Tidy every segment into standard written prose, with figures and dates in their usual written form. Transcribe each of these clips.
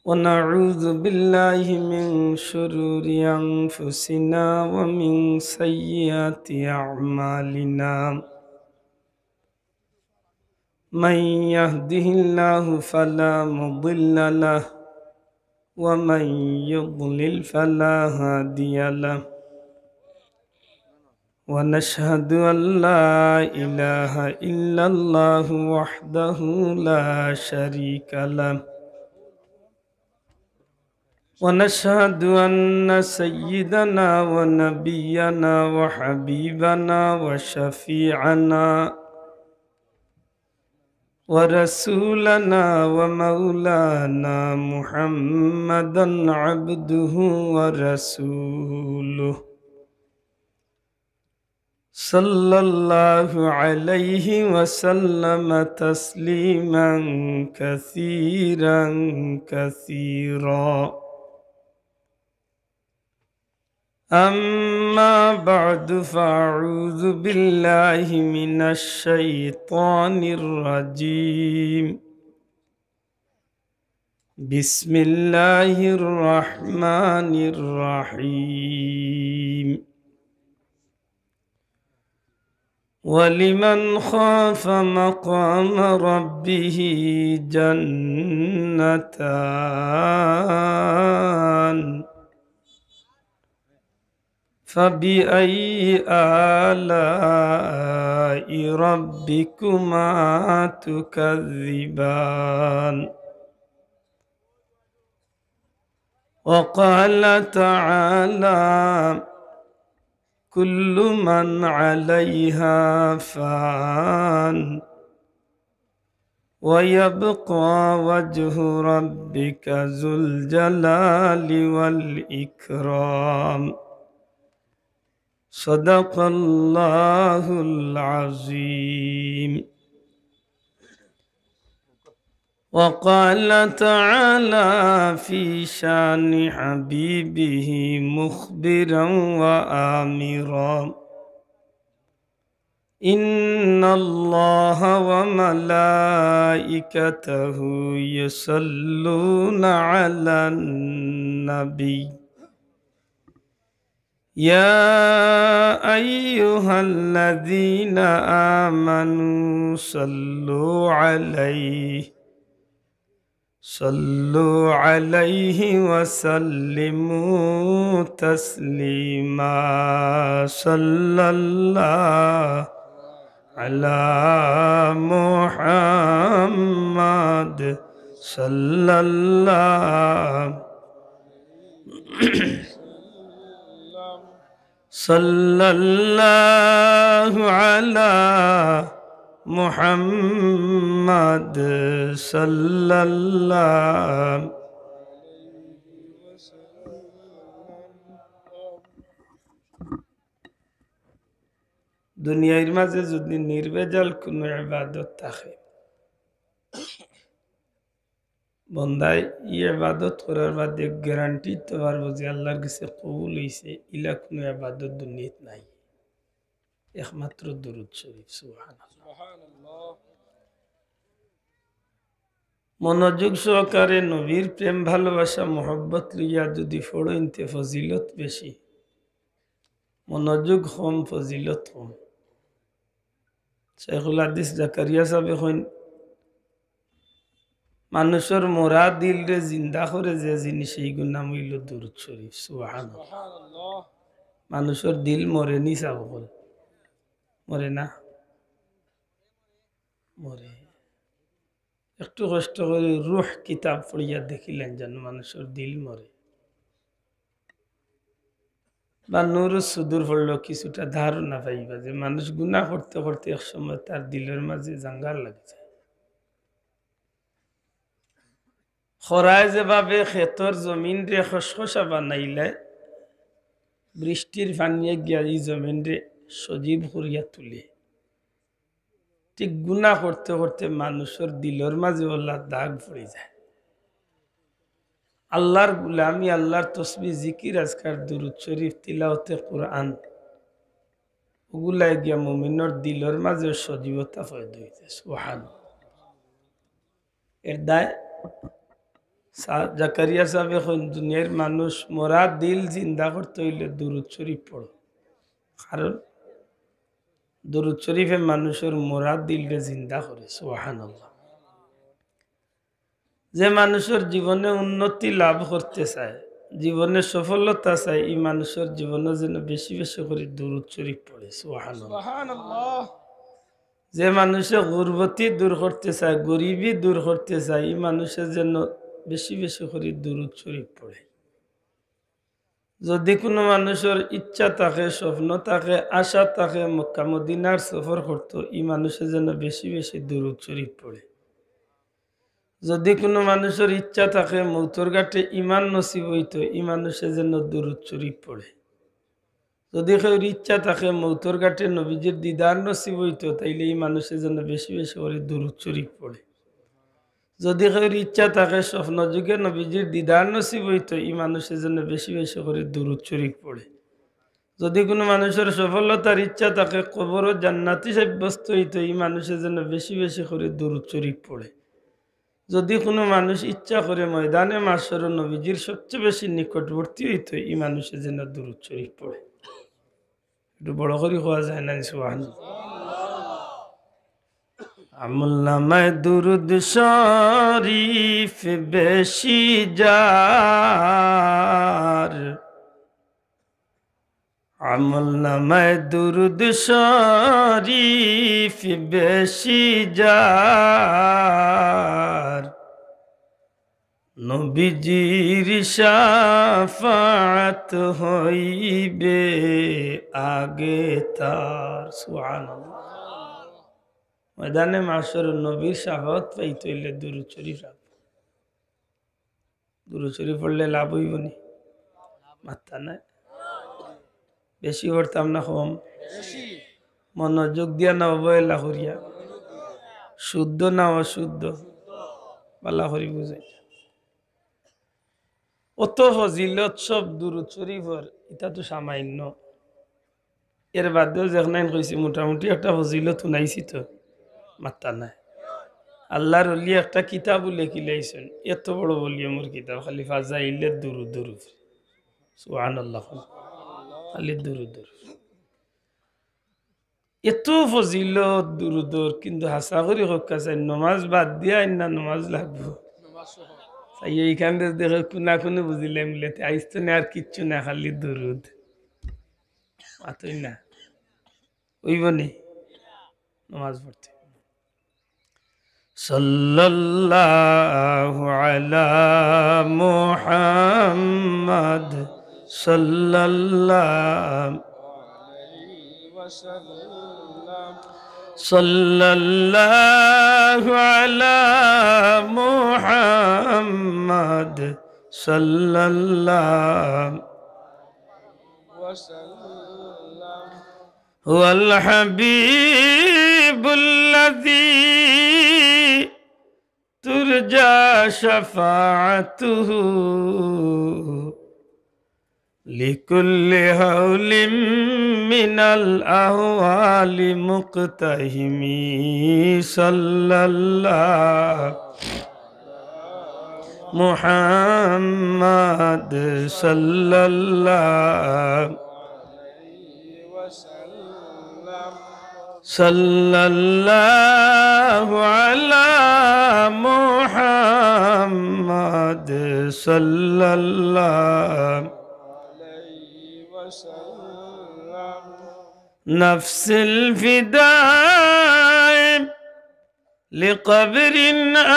ونعوذ بالله من شرور أنفسنا ومن سيئات أعمالنا من يهده الله فلا مضل له ومن يضلل فلا هادي له ونشهد أن لا إله إلا الله وحده لا شريك له ونشهد أن سيدنا ونبينا وحبيبنا وشفيعنا ورسولنا ومولانا محمدا عبده ورسوله صلى الله عليه وسلم تسليما كثيرا كثيرا أما بعد فأعوذ بالله من الشيطان الرجيم بسم الله الرحمن الرحيم ولمن خاف مقام ربه جنتان فبأي آلاء ربكما تكذبان وقال تعالى كل من عليها فان ويبقى وجه ربك ذو الجلال والإكرام صدق الله العظيم وقال تعالى في شان حبيبه مخبرا وآمرا إن الله وملائكته يصلون على النبي يا أيها الذين آمنوا صلوا عليه وسلموا تسليما صلى الله على محمد صلى الله صلى الله على محمد صلى الله দুনিয়ার মাঝে যদি নির্ভেজাল কোনো ইবাদত থাকে বন্দায় এই ইবাদত করার বাদে গ্যারান্টি তো পারবো যে আল্লাহর কাছে কবুল হইছে ইলা কোনো ইবাদত দুনিয়াতে নাই একমাত্র দরুদ শরীফ সুবহানাল্লাহ মনোযোগ সহকারে নবীর প্রেম ভালোবাসা মোহব্বত লইয়া যদি পড়ো ইনতে ফজিলত বেশি মনোযোগ কম ফজিলত কম শাইখুল হাদিস জাকারিয়া সাহেব কইন মানুষের মরা দিল রে জিন্দা করে যে জিনিস এইগুলোর নাম হইল দরুদ শরীফ সুবহানাল্লাহ মানুষের দিল মরে নি সাবল মরে না মরে একটু কষ্ট করে রূহ কিতাব পড়িয়া দেখিলেন যেন মানুষের দিল মরে বা নূর সুদূর পড়ল কিছুটা ধারণা পাইবা যে মানুষ গুনাহ করতে করতে এক সময় তার দিলের মাঝে জাঙ্গার লাগে যায় খরায় যেভাবে ক্ষেতর জমিন রে খসখসা বানাইলে বৃষ্টির পানিয়ে গিয়া এই জমিন রে সজীব করিয়া তুলে ঠিক গুনাহ করতে করতে মানুষের দিলের মাঝে আল্লাহ দাগ পড়ে যায় আল্লাহর গুলামি আল্লাহর তসবিহ জিকির আজকার দুরূদ শরীফ তিলাওয়াতে কুরআন ওগুলাই গিয়া মুমিনের দিলের মাঝে সজীবতা পয়দা হইছে সুবহানাল্লাহ এর দায় জাকারিয়া সাহেব এখন দুনিয়ার মানুষ মরা দিল জিন্দা করতে হইলে দুরূদ শরীফ পড়ো। কারণ দুরূদ শরীফে মানুষের মরা দিলকে জিন্দা করে। সুবহানাল্লাহ। যে মানুষের জীবনে উন্নতি লাভ করতে চায়, জীবনে সফলতা চায়, এই মানুষের জীবনে যেন বেশি বেশি করে দুরূদ শরীফ পড়ে। সুবহানাল্লাহ। যে মানুষে গুরবতি দূর করতে চায়, গরিবি দূর করতে চায়, এই মানুষের জন্য বেশি বেশি করে দুরূদ শরীফ পড়ে। যদি কোনো মানুষের ইচ্ছা থাকে, স্বপ্ন থাকে, আশা থাকে মক্কা মদিনার সফর করতো, এই মানুষের জন্য বেশি বেশি দুরূদ শরীফ পড়ে। যদি কোনো মানুষের ইচ্ছা থাকে মৌতর ঘাটে ইমান নসিব হইতো, এই মানুষের জন্য দুরূদ শরীফ পড়ে। যদি কেউ ইচ্ছা থাকে মৌতর ঘাটে নবীজির দিদার নসিব হইতো, তাইলে এই মানুষের জন্য বেশি বেশি করে দুরূদ শরীফ পড়ে। যদি কেউ ইচ্ছা থাকে স্বপ্ন যুগে নবীজির দিদার নসিব হইতো, এই মানুষের জন্য বেশি বেশি করে দুরূদ শরীফ পড়ে। যদি কোনো মানুষের সফলতার ইচ্ছা থাকে কবর ও জান্নাতি সাব্যস্ত হইতো, এই মানুষের জন্য বেশি বেশি করে দুরূদ শরীফ পড়ে। যদি কোনো মানুষ ইচ্ছা করে ময়দানে মাশর নবীজির সবচেয়ে বেশি নিকটবর্তী হইতো, এই মানুষের জন্য দুরূদ শরীফ পড়ে। একটু বড় করে হওয়া যায় না? সুবহানাল্লাহ। আমল নামায় দুরূদ শরীফ বেশি যার, আমল নামায় দুরূদ শরীফ বেশি যার, নবীজির শাফাআত হইবে আগে তার। সুবহানাল্লাহ। ময়দানে মাশর নবীর শাফাআত পাইতে হইলে দুরূদ শরীফ রাখবো। দুরূদ শরীফ পড়লে লাভ হইব নি? মাত্তা নাই। বেশি পড়তাম না কম? মনোযোগ দিয়া না অবহেলা করিয়া? শুদ্ধ না অশুদ্ধ? পাল্লা করি বুঝাই। অত ফজিলত সব দুরূদ শরীফের, এটা তো সামান্য। এর বাদেও যেখানে কইছি মোটামুটি একটা ফজিলত শুনাইছি তো, মাত্তা নাই। আল্লাহর ওলি একটা কিতাবও লেখি লাইছেন, এত বড় ভলিউমের কিতাব, খালি ফাজাইলের দুরূদ দুরূদ। সুবহানাল্লাহ। খালি দুরূদ দুরূদ। এত ফজিলত দুরূদর, কিন্তু হাসা করি হকা চাই নমাজ বাদ দিয়া না নমাজ লাগবো। এইখান দেখে কোনা কোনো বুঝিলাম লেতে আইসতো না, আর কিচ্ছু না, খালি দুরূদ। আতই না ওইব নি নমাজ পড়তে। সাল্লাল্লাহু আলা মুহাম্মদ সাল্লাল্লাহু সাল্লাল্লাহু আলা মুহাম্মদ সাল্লাল্লাহু ওয়াসাল্লাম হুয়াল হাবিবুল্লাযী তুরজা শাফাআতুহু লিকুল্লি হাওলিম মিনাল আহওয়ালি মুকতাহিমি সাল্লাল্লাহু মুহাম্মদ সাল্লাল্লাহু সাল্লাল্লাহু আলা মুহাম্মদ সাল্লাল্লাহু نفس الفداء لقبر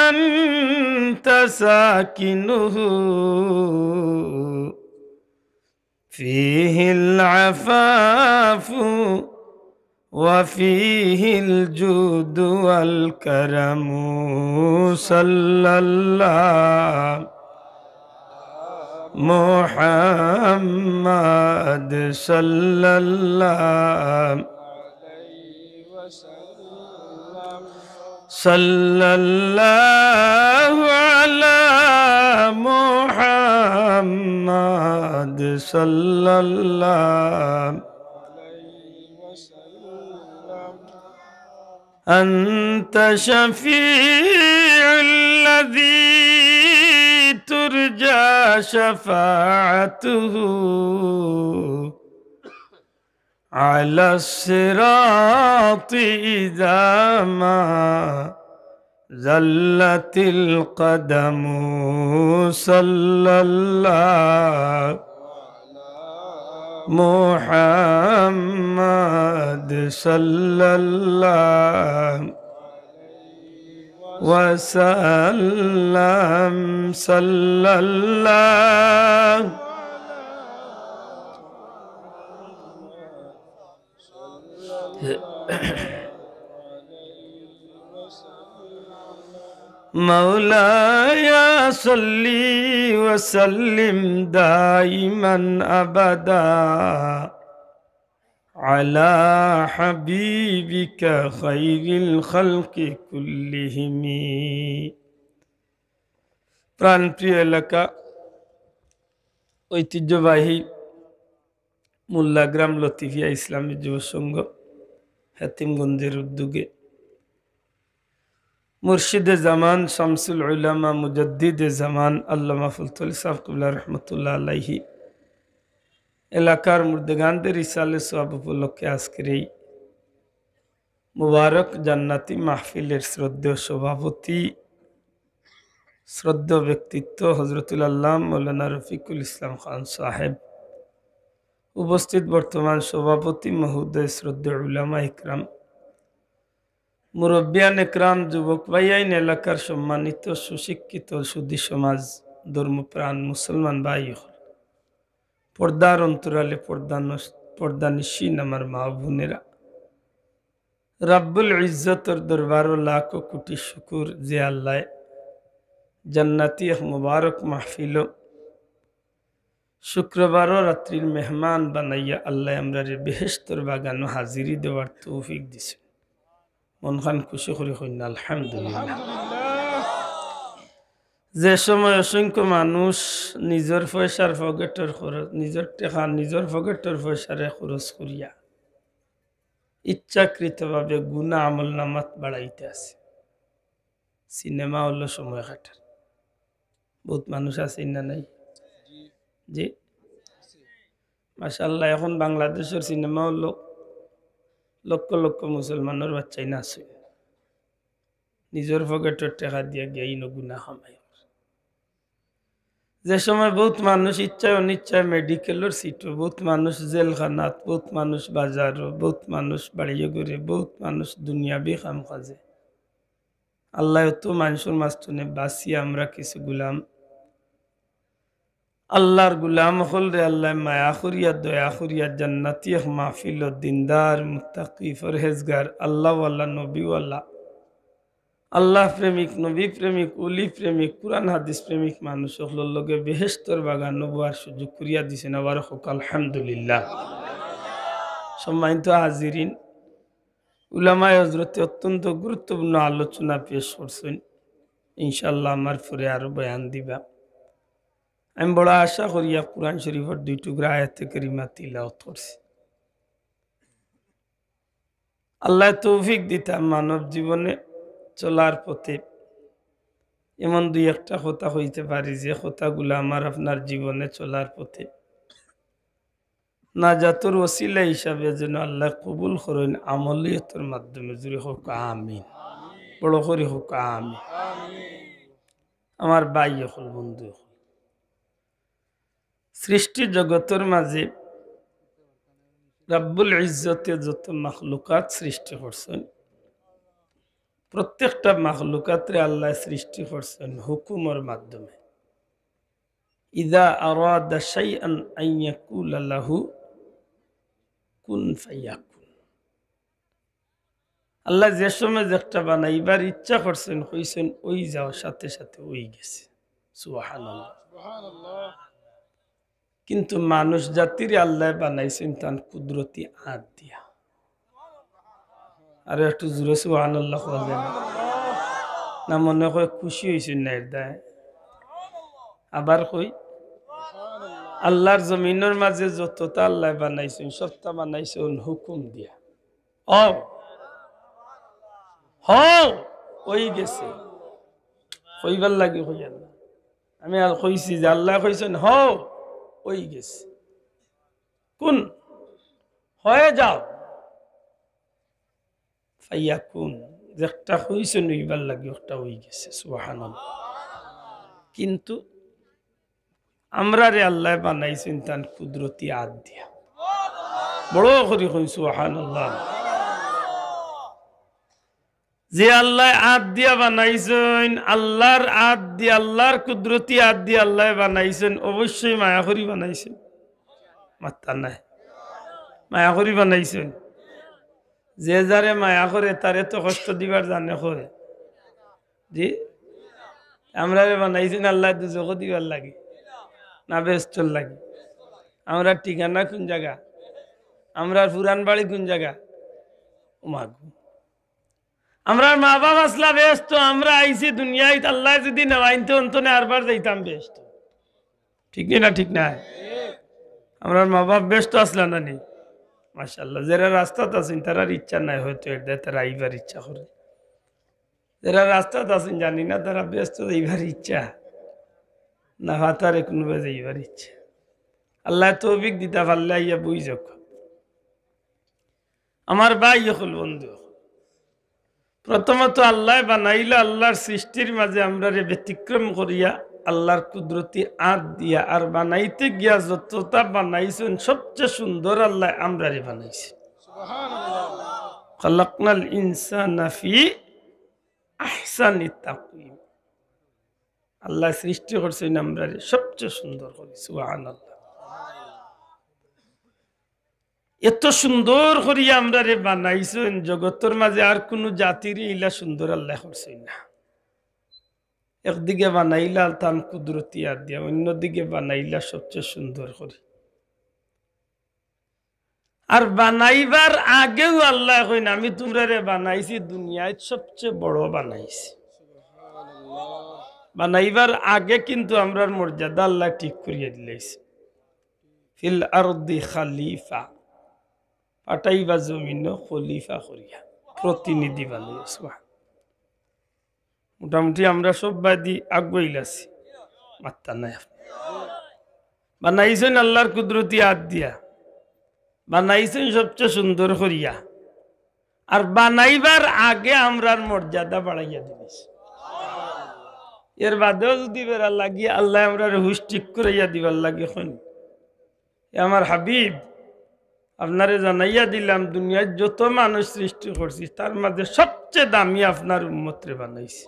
أنت ساكنه فيه العفاف وفيه الجود والكرم صلى الله محمد صلى الله صلى الله على محمد صلى الله أنت شفيع الذي ترجى شفاعته على الصراط إذا ما زلت القدم صلى الله محمد صلى الله وسلم صلى الله مولاي صل وسلم دائما أبدا على حبيبك خير الخلق كلهم প্রাণপ্রিয় এলাকা ঐতিহ্যবাহী মোল্লাগ্রাম লতিফিয়া ইসলামী যুব সংঘ হাতিমগঞ্জের উদ্যোগে মুর্শিদে জামান শামসুল উলামা মুজাদ্দিদে জামান আল্লামা ফুলতুল সাহ কিবলা রহমতুল্লাহ আলাইহি এলাকার মুর্দেগানদের ইসালে সওয়াব উপলক্ষে আজকের এই মুবারক জান্নাতি মাহফিলের শ্রদ্ধেয় সভাপতি শ্রদ্ধেয় ব্যক্তিত্ব হজরতুল আল্লাহ মৌলানা রফিকুল ইসলাম খান সাহেব, উপস্থিত বর্তমান সভাপতি মহোদয় শ্রদ্ধেয় উলামা ইকরাম, মুরব্বিয়ান ইকরাম, যুবক ভাইয়াইন, এলাকার সম্মানিত সুশিক্ষিত সুধী সমাজ, ধর্মপ্রাণ মুসলমান ভাই, পর্দার অন্তরালে পর্দানিশীন আমার মা বোনেরা, রাব্বুল ইজ্জতর দরবারও লাখ কোটি শুকুর যে আল্লাহ জান্নাতি এক মুবারক মাহফিল শুক্রবারও রাত্রির মেহমান বানাইয়া আল্লাহ আমরা বেহেশতর বাগানো হাজিরি দেওয়ার তৌফিক দিছে। মন খান খুশি করে হইনা আলহামদুলিল্লাহ। যে সময় অসংখ্য মানুষ নিজের পয়সার পকেটের খরচ, নিজের টেকা নিজের পকেটের পয়সারে খরচ করিয়া ইচ্ছাকৃতভাবে গুনাহ আমল নামাত বাড়াইতে আছে। সিনেমা হলো সময় কাটার, বহুত মানুষ আছে না নাই? জি মাশাআল্লাহ, এখন বাংলাদেশের সিনেমা হলো লক্ষ লক্ষ মুসলমানের বাচ্চাই না আছে, নিজের পকেটের টাকা দিয়ে গিয়ে গুনাহ কামাই। যে সময় বহুত মানুষ ইচ্ছায় অনিচ্ছায় মেডিকেলের সিটও, বহুত মানুষ জেলখানাত, বহুত মানুষ বাজারও, বহুত মানুষ বাড়িয়ে ঘুরে, বহুত মানুষ দুনিয়াবি কাম কাজে। আল্লাহ তো মানুষের মাঝখানে বাঁচিয়ে আমরা কিছু গুলাম, আল্লাহর গুলাম হল রে আল্লাহ মায়া করিয়া দয়া করিয়া জান্নাতি এক মাহফিল দিনদার মুত্তাকি ফরহেজগার আল্লাহওয়ালা নবীওয়ালা আল্লাহ প্রেমিক নবী প্রেমিক উলি প্রেমিক কুরআন হাদিস প্রেমিক মানুষ সকলের লগে বেহেশতর বাগান নবুয়ার সুযোগ করিয়া দিছেন। আবার হোক আলহামদুলিল্লাহ। সম্মানিত হাজিরিন, উলামায়ে হযরতে অত্যন্ত গুরুত্বপূর্ণ আলোচনা পেশ করছেন, ইনশাআল্লাহ আমার পরে আরো বয়ান দিবা। আমি বড় আশা করিয়া কুরআন শরীফের 2 টুকরা আয়াতে কারিমা তিলাওয়াত করছি। আল্লাহ তৌফিক দিতা মানব জীবনে চলার পথে এমন 2-1টা কথা হইতে পারি যে কথাগুলো আমার আপনার জীবনে চলার পথে নাজাতুর ওসিলা হিসাবে যেন আল্লাহ কবুল করেন, আমলিয়তের মাধ্যমে। জুড়ে হোক আমিন, বড় করে হোক আমিন। আমার ভাই হল, বন্ধু হল, সৃষ্টি জগতের মাঝে রাব্বুল ইজ্জতে যত মাখলুকাত সৃষ্টি করছেন, প্রত্যেকটা মাখলুকাতরে আল্লাহ সৃষ্টি করছেন হুকুমের মাধ্যমে। ইযা আরাদা শাইআন আন ইয়াকুলা লাহু কুন ফায়াকুন। আল্লাহ যে সময় একটা বানাইবার ইচ্ছা করছেন, কইছেন ওই যাও, সাথে সাথে ওই গেছে। সুবহানাল্লাহ, সুবহানাল্লাহ। কিন্তু মানুষ জাতির আল্লাহ বানাইছেন তার কুদরতি হাত দিয়া। আর একটু জোরে সুবহানাল্লাহ কওয়া যায় না? মনে হয় খুশি হয়েছেন না? এর আবার কই, আল্লাহর জমিনের মাঝে যতটা আল্লাহ বানাইছেন সবটা বানাইছেন হুকুম দিয়া। ওই গেছে, হইবার লাগে হইয়া না। আমি আর কইছি যে আল্লাহ কইছেন ওই গেছে কোন হয়ে যাও ফাইয়া কোন যেটা হইছে নইবার লাগে ওটা হয়ে গেছে সুবহানাল্লাহ। কিন্তু আমরা রে আল্লাহ বানাইছেন তার কুদরতি হাত দিয়া, বড় করে কই সুবহানাল্লাহ। যে আল্লাহ হাত দিয়া বানাইছেন, আল্লাহর হাত দিয়ে, আল্লাহর কুদরতি হাত দিয়ে আল্লাহ বানাইছেন, অবশ্যই মায়া করি বানাইছেন, মাত্তা নাই, মায়া করি বানাইছেন। যে যারে মায়া করে তারে তো কষ্ট দিবার জানে হয় জি। আমরা বানাইছেন আল্লাহ দুজক দিবার লাগে না বেস্তর লাগে। আমরা ঠিকানা কোন জায়গা, আমরা পুরান বাড়ি কোন জায়গা, মাগু আমরা মা বাবা আসলা ব্যস্ত, আমরা আইছি দুনিয়ায়, আল্লাহ যদি নেওয়াইতে অন্তনে আরবার যাইতাম ব্যস্ত, ঠিক না ঠিক না? আমরা মা বাপ ব্যস্ত আসলা না নি মাশাআল্লাহ। যারা রাস্তাতে আছেন তারার ইচ্ছা নাই হয়তো এটা তারা আইবার ইচ্ছা করে, যারা রাস্তাতে আছেন জানি না তারা ব্যস্ত যাইবার ইচ্ছা না হাতারে কোনো যাইবার ইচ্ছা। আল্লাহ তৌফিক দিতে পারলে ইয়া বুঝ আমার ভাই হল বন্ধু। প্রথমত আল্লাহ বানাইলে আল্লাহর সৃষ্টির মাঝে আমরা রে ব্যতিক্রম করিয়া আল্লাহর কুদরতি আঁত দিয়া, আর বানাইতে গিয়া যতটা বানাইছেন সবচেয়ে সুন্দর আল্লাহ আমরা রে বানাইছে। খালাকনাল ইনসানা ফি আহসানি তাকওয়িম, আল্লাহ সৃষ্টি করছেন আমরা রে সবচেয়ে সুন্দর করে সুবহানাল্লাহ। এত সুন্দর করিয়া আমরা রে বানাইছেন, জগতের মাঝে আর কোন জাতির ইলা সুন্দর আল্লাহ করছেন না। একদিকে বানাইলা তান কুদরতি আর দিয়া, অন্যদিকে বানাইলা সবচেয়ে সুন্দর করে। আর বানাইবার আগেও আল্লাহ কইন আমি তোমরা রে বানাইছি দুনিয়ায় সবচেয়ে বড় বানাইছি। বানাইবার আগে কিন্তু আমরার মর্যাদা আল্লাহ ঠিক করিয়া দিলাইছে। ফিল আরদি খালিফা, পাটাইবা জমিন খলিফা করিয়া প্রতিনিধি বানাইছে। মোটামুটি আমরা সব বাদি আগুইলাছি, মাত্তা নাই। বানাইছেন আল্লাহর কুদরতি হাত দিয়া, বানাইছেন সবচেয়ে সুন্দর করিয়া, আর বানাইবার আগে আমরার মর্যাদা বাড়াইয়া দিয়েছে। এর বাদেও যদি বেড়া লাগিয়ে আল্লাহ আমরা হুশ ঠিক করাইয়া দিবার লাগে হন। আমার হাবিব আপনারে জানাইয়া দিলাম দুনিয়ার যত মানুষ সৃষ্টি করছি তার মাঝে সবচেয়ে দামি আপনার উম্মতরে বানাইছে।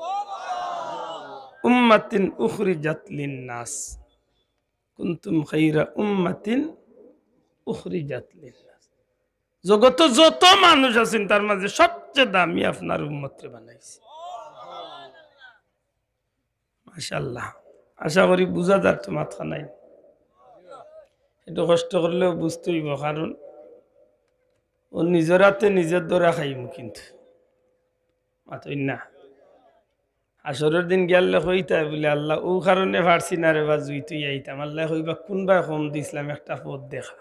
উম্মাতিন উখরিজাত লিন্নাস কুনতুম খায়রা উম্মাতিন উখরিজাত লিন্নাস, জগত যত মানুষ আছেন তার মাঝে সবচেয়ে দামি আপনার উম্মতরে বানাইছে। মাশাআল্লাহ, আশা করি বুঝা যার তো মাথা নাই, একটু কষ্ট করলেও বুঝতে হইব, কারণ ও নিজের হাতে নিজের দরা খাইম, কিন্তু মাতই না আসরের দিন গেলে হইতাই বলে আল্লাহ ও কারণে পারছি না রে বা জুই তুই আইতাম, আল্লাহ হইবা কোনবা কম দিছিলাম একটা পথ দেখা।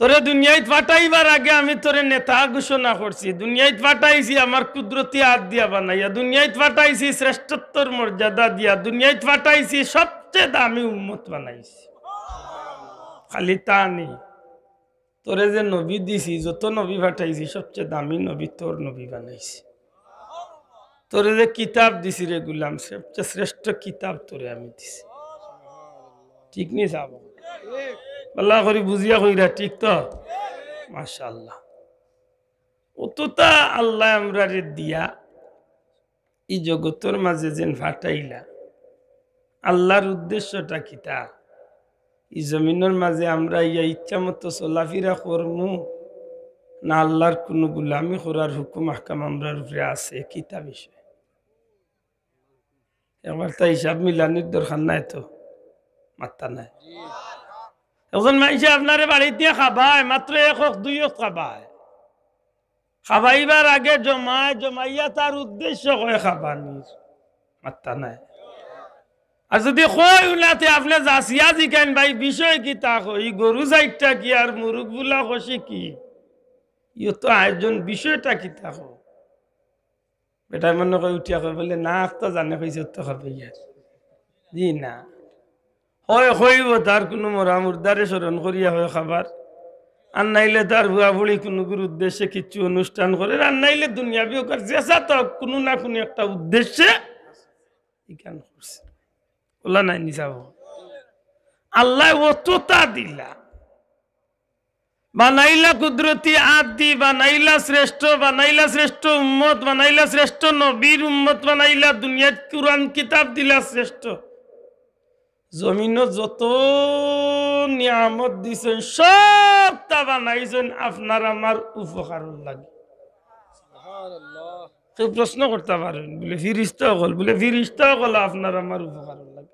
তোরে দুনিয়ায় পাঠাইবার আগে আমি তোরে নেতা ঘোষণা করছি, দুনিয়ায় পাঠাইছি আমার কুদরতি হাত দিয়া বানাইয়া, দুনিয়ায় পাঠাইছি শ্রেষ্ঠত্বর মর্যাদা দিয়া, দুনিয়ায় পাঠাইছি সবচেয়ে দামি উম্মত বানাইছি। খালি তা নেই, তোরে যে নবী দিছি, যত নবী পাঠাইছি সবচেয়ে দামি নবী তোর নবী বানাইছি। তোরে যে কিতাব দিছি রে গুলাম, সবচেয়ে শ্রেষ্ঠ কিতাব তোরে আমি দিছি। ঠিক নি যাব আল্লাহ করি বুঝিয়া কইরা, ঠিক তো? মাশাআল্লাহ। অতটা আল্লাহ আমরা রে দিয়া এই জগতের মাঝে যেন ফাটাইলা, আল্লাহর উদ্দেশ্যটা কিতা? এই জমিনের মাঝে আমরা ইয়া ইচ্ছা মতো চলাফেরা করমু না আল্লাহর কোন গুলামি করার হুকুম আহকাম আমরার উপরে আছে? কিতা বিষয় একবার তা হিসাব মিলানির দরকার নাই তো? মাত্তা নাই। এখন মাইসে আপনারে বাড়িতে দিয়ে খাবায়, মাত্র 1 হোক 2 হোক খাবায়, খাবাইবার আগে জমাইয়া তার উদ্দেশ্য কয় খাবানির, মাত্তা নাই। আর যদি কই উনাতে আপনি যাসিয়া জিকেন ভাই বিষয় কি তা কই, গরু যাইটা কি আর মুরুগ বুলা কষে কি, ইও তো আয়োজন বিষয়টা কি তা কো, বেটাই মনে করে উঠিয়া কয় বলে না তো জানে কইছে তো খাবে ইয়ার জি না হয় হইব তার কোনো মরা মুর্দারে স্মরণ করিয়া হয় খাবার আর নাইলে তার ভুয়া বুড়ি কোনো উদ্দেশ্যে কিছু অনুষ্ঠান করে আর নাইলে দুনিয়াবি হোক আর জেসা তো কোনো না কোনো একটা উদ্দেশ্যে ইকান করছে ওলা নাই নিসাব আল্লাহ অতটা দিলা বানাইলা কুদরতি আদি বানাইলা শ্রেষ্ঠ উম্মত বানাইলা শ্রেষ্ঠ নবীর উম্মত বানাইলা দুনিয়াত কুরআন কিতাব দিলা শ্রেষ্ঠ জমিন যত নিয়ামত দিছেন সব তা বানাইছেন আপনার আমার উপকার লাগে কেউ প্রশ্ন করতে পারেন বলে ফিরিস্তা হল বলে ফিরিস্তা হল আপনার আমার উপকার লাগে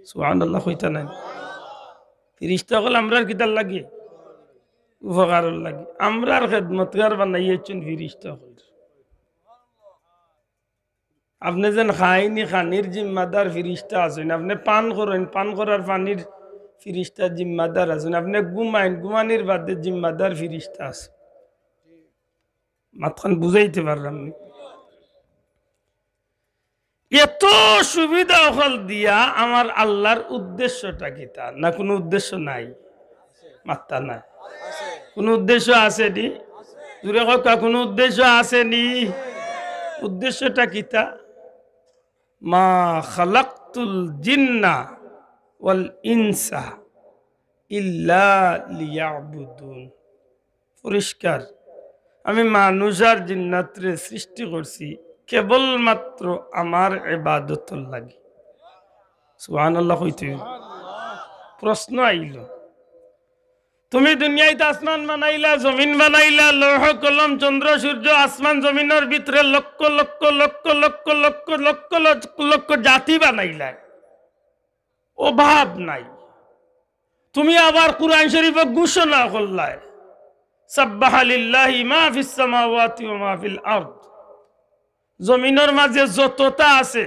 সুবহানাল্লাহ কইতা নাই ফিরিস্তা হল আমরার কিতার লাগে উপকার লাগে আমরার খেদমতগার বানাইয়েছেন ফিরিস্তা হল আপনি যেন খাইনি খানির জিম্মাদার ফিরিস্তা আছেন আপনি পান করেন পান করার পানির ফিরিস্তা জিম্মাদার আছেন আপনি ঘুমাইন ঘুমানির বাদে জিম্মাদার ফিরিস্তা আছে মাতখান বুঝাইতে পারলাম না এত সুবিধা হল দিয়া আমার আল্লাহর উদ্দেশ্যটা কি তা না কোনো উদ্দেশ্য নাই মাত্তা নাই কোনো উদ্দেশ্য আছে নি দূরে কথা কোনো উদ্দেশ্য আছে নি উদ্দেশ্যটা কি তা মা খালাকতুল জিন্না ওয়াল ইনসা ইল্লা লিয়াবুদুন পরিষ্কার আমি মানুষ আর জিন্নাতরে সৃষ্টি করছি কেবলমাত্র আমার ইবাদতর লাগি সুবহানাল্লাহ কইতে প্রশ্ন আইল তুমি দুনিয়াতে আসমান বানাইলা জমিন বানাইলা লৌহ কলম চন্দ্র সূর্য আসমান জমিনের ভিতরে লক্ষ লক্ষ লক্ষ লক্ষ লক্ষ লক্ষ লক্ষ লক্ষ জাতি বানাইলা অভাব নাই তুমি আবার কুরআন শরীফে ঘোষণা করলাই সাব্বাহা লিল্লাহি মা ফিস সামাওয়াতি ওয়া মা ফিল আরদ জমিনের মাঝে যতটা আছে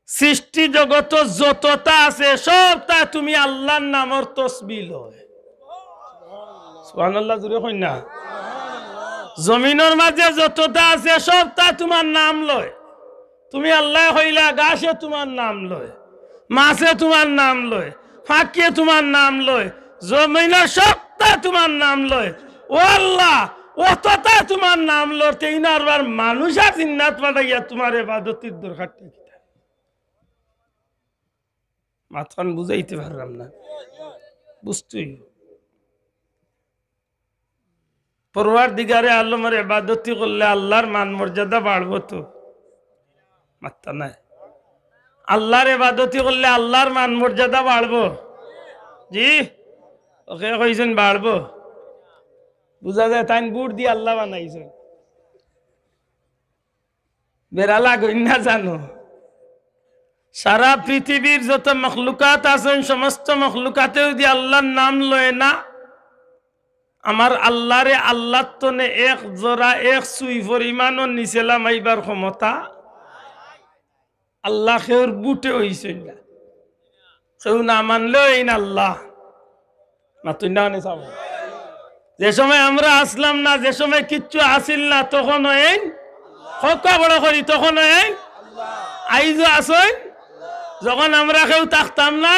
সৃষ্টি জগত যতটা আছে সবটা তুমি আল্লাহর নামের তসবিহ লয় সুবহানাল্লাহ জুড়ে কই না জমিনের মাঝে যতটা আছে সবটা তোমার নাম লয় তুমি আল্লাহ হইলা গাছে তোমার নাম লয় মাছে তোমার নাম লয় ফাঁকে তোমার নাম লয় জমিনের সবটা তোমার নাম লয় ও আল্লাহ অতটা তোমার নাম লড়তে ইনারবার মানুষ আর জিন্নাত পাঠাইয়া তোমার ইবাদতের দরকারটা কি মাথান বুঝাইতে পারলাম না বুঝতেই পরওয়ারদিগারে আলমের ইবাদতি করলে আল্লাহর মান মর্যাদা বাড়বো তো মাত্তা নাই আল্লাহর ইবাদতি করলে আল্লাহর মান মর্যাদা বাড়বো জি ওকে কইছেন বাড়বো বুঝা যায় তাই বুট দিয়ে আল্লাহ বানাইছে বেড়ালা গইন না জানো সারা পৃথিবীর যত মখলুকাত আছেন সমস্ত মখলুকাতেও যদি আল্লাহর নাম লয় না আমার আল্লাহরে আল্লাহ তনে এক জোড়া এক সুই পরিমাণও নিচেলাম এইবার ক্ষমতা আল্লাহ খেউর বুটে হইছে না কেউ না মানলেও এই না আল্লাহ না তুই না চাব যে সময় আমরা আসলাম না যে সময় কিচ্ছু আসিল না তখন এই হকা বড় করি তখন এই আইজ আসেন যখন আমরা কেউ থাকতাম না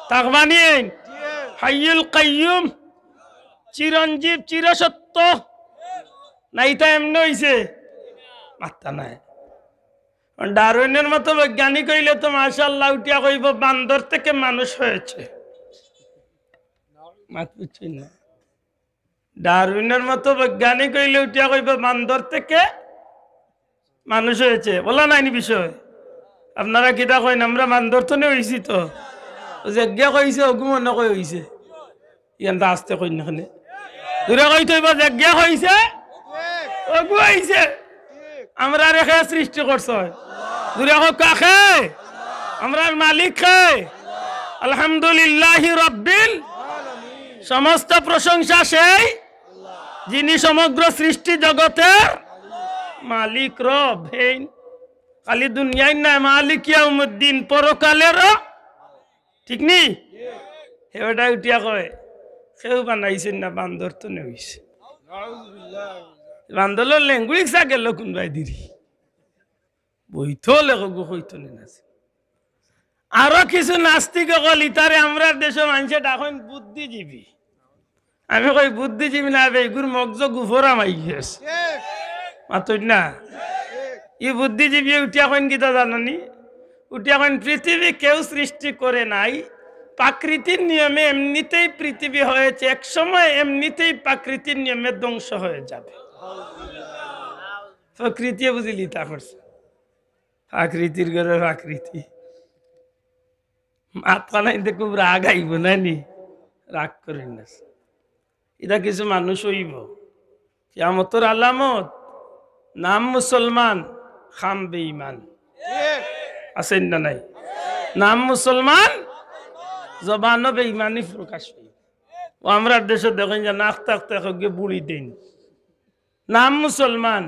থাকবানি হাইয়ুল কাইয়ুম চিরঞ্জীব চিরসত্য নাই তা এমনি হইছে মাত্তা নাই ডারউইনের মতো বৈজ্ঞানিক হইলে তো মাশাআল্লাহ উঠিয়া কইব বান্দর থেকে মানুষ হয়েছে মাত বুঝছেন না ডারউইনের মতো বৈজ্ঞানিক হইলে উঠিয়া কইব বান্দর থেকে মানুষ হয়েছে বলা নাইনি বিষয় আপনারা কিতা কইন আমরা বান্দর তো নে হইছি তো যজ্ঞা কইছে অগু মনে কই হইছে ইয়ানটা আসতে কই না খানে দূরে কই তৈব যজ্ঞা কইছে অগু হইছে আমরা রেখে সৃষ্টি করছ দূরে কই কাকে আমরা মালিক কে আলহামদুলিল্লাহি রাব্বিল সমস্ত প্রশংসা সেই যিনি সমগ্র সৃষ্টি জগতের মালিক রব হেন খালি দুনিয়ায় না মালিক ইয়াউমুদ্দিন পরকালের ঠিক নি হেটা উঠিয়া কয় কেউ বানাইছেন না বান্দর তো নেইছে বান্দলের ল্যাঙ্গুয়েজ সা গেল কোনবাই দিরি বইতো লেখক হইতো নাছে আরো কিছু নাস্তিক অকল ইতারে আমরা দেশে মানুষে ডাকেন বুদ্ধিজীবী আমি কই বুদ্ধিজীবী না বেগুর মগজ গুফরা মাই গেছে মাতই না ই বুদ্ধিজীবী উঠিয়া কইন কিতা জাননি উঠিয়া কইন পৃথিবী কেউ সৃষ্টি করে নাই প্রাকৃতিক নিয়মে এমনিতেই পৃথিবী হয়েছে এক সময় এমনিতেই প্রাকৃতিক নিয়মে ধ্বংস হয়ে যাবে প্রকৃতি বুঝিলি তা করছে প্রাকৃতির ঘরে প্রাকৃতি মাথা নাই খুব রাগ আইব নানি রাগ করেন না এটা কিছু মানুষ হইব কিয়ামতের আলামত নাম মুসলমান খাম বেঈমান আছেন না নাই নাম মুসলমান জবানও বেঈমানি প্রকাশ হইব ও আমরা দেশে দেখেন যে নাক থাকতে বুড়ি দিন নাম মুসলমান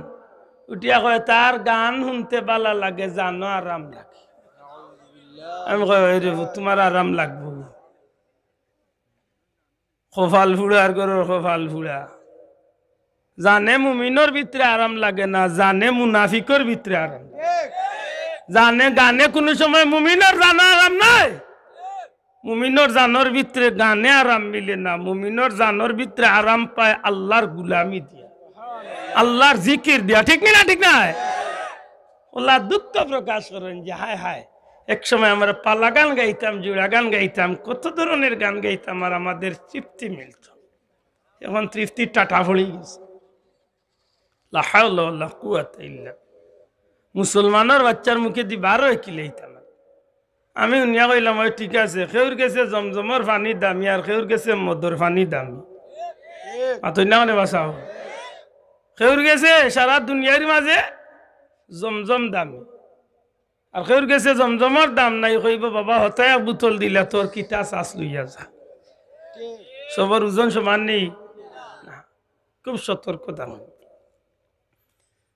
উঠিয়া কয় তার গান শুনতে ভালো লাগে জানো আরাম লাগে আমি কই রে তোমার আরাম লাগবো খোফাল ফুড়ার গরুর খোফাল ফুড়া জানে মুমিনর ভিতরে আরাম লাগে না জানে মুনাফিকর ভিতরে আরাম জানে গানে কোনো সময় মুমিনর জানা আরাম নাই মুমিনর জানোর ভিতরে গানে আরাম মিলে না মুমিনর জানোর ভিতরে আরাম পায় আল্লাহর গুলামি দিয়া আল্লাহর জিকির দিয়া ঠিক না ঠিক না ওলা দুঃখ প্রকাশ করেন যে হায় হায় এক সময় আমরা পালা গান গাইতাম জোড়া গান গাইতাম কত ধরনের গান গাইতাম আর আমাদের তৃপ্তি মিলত এখন তৃপ্তি টাটা পড়ে গেছে লা হাওলা ওয়ালা কুওয়াতা ইল্লা মুসলমানের বাচ্চার মুখে দি বার হয়ে কিলাইতাম আমি উনিয়া কইলাম ওই ঠিক আছে খেউর গেছে জমজমর পানি দামি আর খেউর গেছে মদর পানি দামি আতই না মানে বাসাও খেউর গেছে সারা দুনিয়ার মাঝে জমজম দামি আর খেউর গেছে জমজমর দাম নাই কইব বাবা হতায় বোতল দিলা তোর কিতা চাষ লইয়া যা সবার ওজন সমান নেই খুব সতর্কতা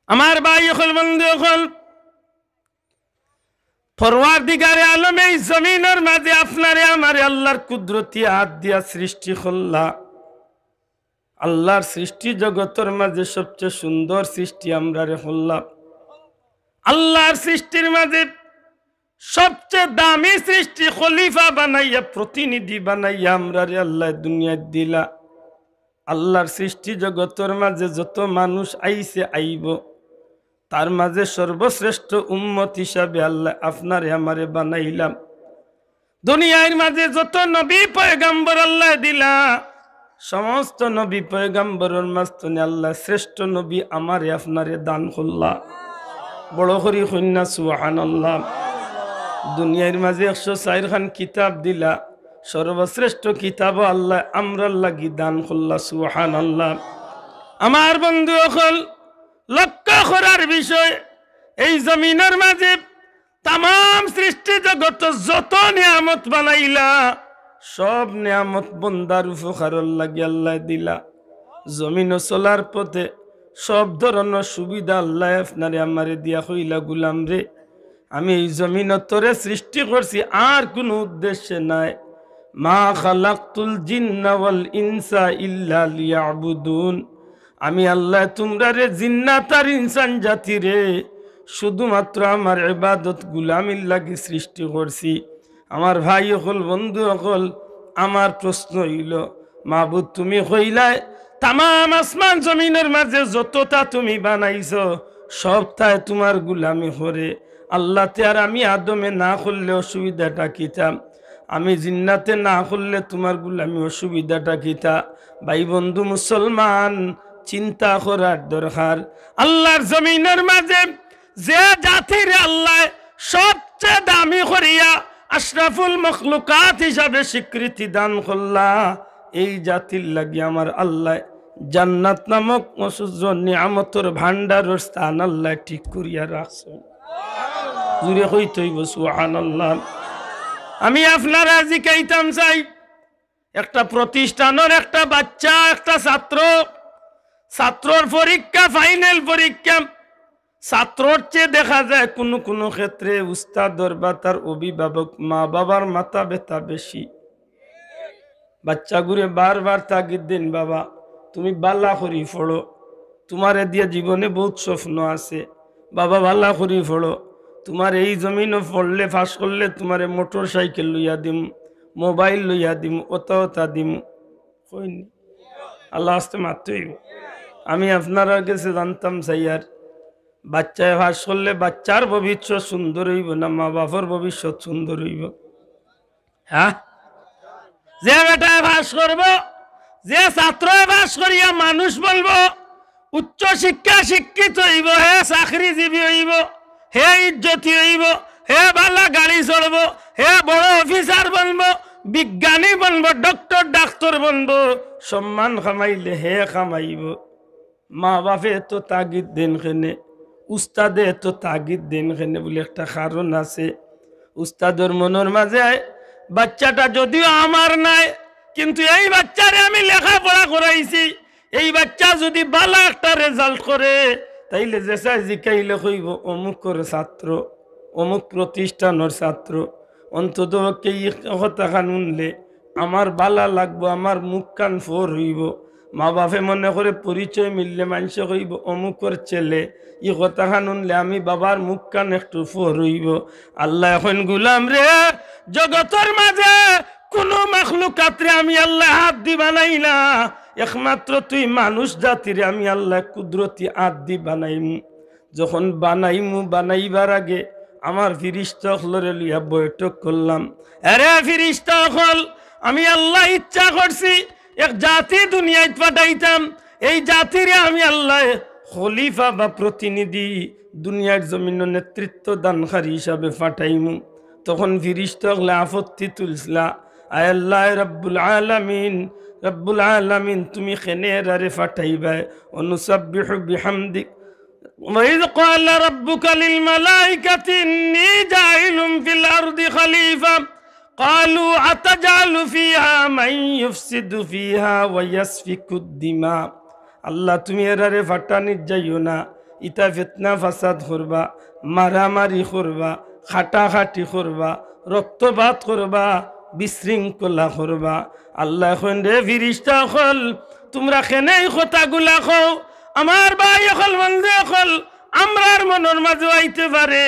আমার ভাই হল বন্ধু হল পরওয়ারদিগারে আলম এই জমিনের মাঝে আপনারে আমারে আল্লাহর কুদরতি হাত দিয়া সৃষ্টি করলা আল্লাহর সৃষ্টি জগতের মাঝে সবচেয়ে সুন্দর সৃষ্টি আমরা রে হল্লাম আল্লাহর সৃষ্টির মাঝে সবচেয়ে দামি সৃষ্টি খলিফা বানাইয়া প্রতিনিধি বানাইয়া আমরা রে আল্লাহ দুনিয়া দিলা আল্লাহর সৃষ্টি জগতের মাঝে যত মানুষ আইছে আইব তার মাঝে সর্বশ্রেষ্ঠ উম্মত হিসাবে আল্লাহ আপনারে আমারে বানাইলাম দুনিয়ার মাঝে যত নবী পয়গম্বর আল্লাহ দিলা সমস্ত নবী পয়গম্বরের মাঝখানে আল্লাহ শ্রেষ্ঠ নবী আমারে আপনারে দান করলা বড় করি কন্যা সুবহানাল্লাহ দুনিয়ার মাঝে 104 খান কিতাব দিলা সর্বশ্রেষ্ঠ কিতাব আল্লাহ আমরার লাগি দান করলা সুবহানাল্লাহ আমার বন্ধু সকল লক্ষ্য করার বিষয় এই জমিনের মাঝে তাম সৃষ্টি জগৎ যত নিয়ামত বানাইলা সব নিয়ামত বন্দার উপকারের লাগি আল্লাহ দিলা জমিন চলার পথে সব ধরনের সুবিধা আল্লাহ আপনারে আমারে দিয়া কইলা গুলাম রে আমি এই জমিন তোরে সৃষ্টি করছি আর কোনো উদ্দেশ্যে নাই মা খালাকতুল জিন্না ওয়াল ইনসা ইল্লা লিয়াবুদুন আমি আল্লাহ তোমরা রে জিন্নাত আর ইনসান জাতি রে শুধুমাত্র আমার ইবাদত গুলামির লাগি সৃষ্টি করছি আমার ভাই হল বন্ধু হল আমার প্রশ্ন হইল মাবুদ তুমি কইলাই তাম আসমান জমিনের মাঝে যতটা তুমি বানাইছো সবটাই তোমার গুলামি করে আল্লাহতে আর আমি আদমে না করলে অসুবিধাটা কিতা আমি জিন্নাতে না করলে তোমার গুলামি অসুবিধাটা কিতা ভাই বন্ধু মুসলমান চিন্তা করার দরকার আল্লাহর জমিনের মাঝে যে জাতির আল্লাহ সবচেয়ে দামি করিয়া আশরাফুল মখলুকাত হিসাবে স্বীকৃতি দান করলা এই জাতির লাগি আমার আল্লাহ জান্নাত নামক অসুস্থ নিয়ামতের ভান্ডারের স্থান আল্লাহ ঠিক করিয়া রাখছেন জুড়ে হইতইব সুবহানাল্লাহ আমি আপনারা জিকাইতাম চাই একটা প্রতিষ্ঠানের একটা বাচ্চা একটা ছাত্রর পরীক্ষা ফাইনাল পরীক্ষা ছাত্রর চেয়ে দেখা যায় কোনো কোনো ক্ষেত্রে উস্তাদর বা তার অভিভাবক মা বাবার মাথা ব্যথা বেশি বাচ্চা ঘুরে বারবার তাগিদ দিন বাবা তুমি বালা করি পড়ো তোমারে দিয়া জীবনে বহুত স্বপ্ন আছে, বাবা ভালা করি পড়ো, তোমার এই জমিনও পড়লে ফাঁস করলে তোমারে মোটর সাইকেল লইয়া দিম, মোবাইল লইয়া দিম, ওতা দিম। কইনি আল্লাহ আসতে মাত্রই। আমি আপনারা কাছে জানতাম সাইয়ার, বাচ্চায় ফাঁস করলে বাচ্চার ভবিষ্যৎ সুন্দর হইব না মা বাবার ভবিষ্যৎ সুন্দর হইব? হ্যাঁ, যে বেটায় ফাঁস করব, যে ছাত্র ফাঁস করিয়া মানুষ বলবো, উচ্চ শিক্ষা শিক্ষিত হইব, হে চাকরিজীবী হইব, হে ইজ্জতি হইব, হে ভালো গাড়ি চলব, হে বড় অফিসার বনবো, বিজ্ঞানী বনবো, ডক্টর ডাক্তার বনবো, সম্মান কামাইলে হে কামাইব। মা বাপে তো তাগিদ দেন খেনে, উস্তাদে তো তাগিদ দেন খেনে বলে একটা কারণ আছে। উস্তাদর মনের মাঝে বাচ্চাটা যদিও আমার নাই, কিন্তু এই বাচ্চারে আমি লেখাপড়া করাইছি, এই বাচ্চা যদি ভালো একটা রেজাল্ট করে তাইলে যেসা জিকাইলে কইব অমুকর ছাত্র, অমুক প্রতিষ্ঠানের ছাত্র। অন্তত এই কথা শুনলে আমার ভালো লাগবো, আমার মুখ কান ফোর হইব। মা বাপে মনে করে পরিচয় মিললে মানুষে কইব অমুকর ছেলে, ই কথা শুনলে আমি বাবার মুখ কান একটু ফোর হইব। আল্লাহ এখন গুলাম রে, জগতের মাঝে কোন মাখলুকাতরে আমি আল্লাহ হাত দি বানাই না, একমাত্র তুই মানুষ জাতিরে আমি আল্লাহ কুদরতি হাত দি বানাইমু। যখন বানাইবার আগে আমার ফিরিস্তা হলরে লিয়া বৈঠক করলাম, আরে ফিরিস্তা হল, আমি আল্লাহ ইচ্ছা করছি এক জাতি দুনিয়ায় পাঠাইতাম, এই জাতিরে আমি আল্লাহ খলিফা বা প্রতিনিধি দুনিয়ার জমিন নেতৃত্ব দানকারী হিসাবে পাঠাইমু। তখন ফিরিস্তা হলে আপত্তি তুলছিলা, আয় আল্লাহ রব্বুল আলামিন, রব্বুল আলামিন তুমি খেনেরারে পাঠাইবা, অনুসাব্বিহু বিহামদিক। وإذ قال ربك للملائكة إني جاعل في الأرض خليفة قالوا أتجعل فيها من يفسد فيها ويسفك الدماء। আল্লাহ তুমি এরারে ফাটানি যাইও না, ইটা ফিতনা ফাসাদ করবা, মারামারি করবা, খাটাখাটি করবা, রক্তপাত করবা, বিশৃঙ্খলা করবা। আল্লাহ এখন রে ফিরিস্তা হল, তোমরা কেনেই কথাগুলা কও, আমার ভাই হল বন্ধু হল আমরার মনের মাঝে আইতে পারে।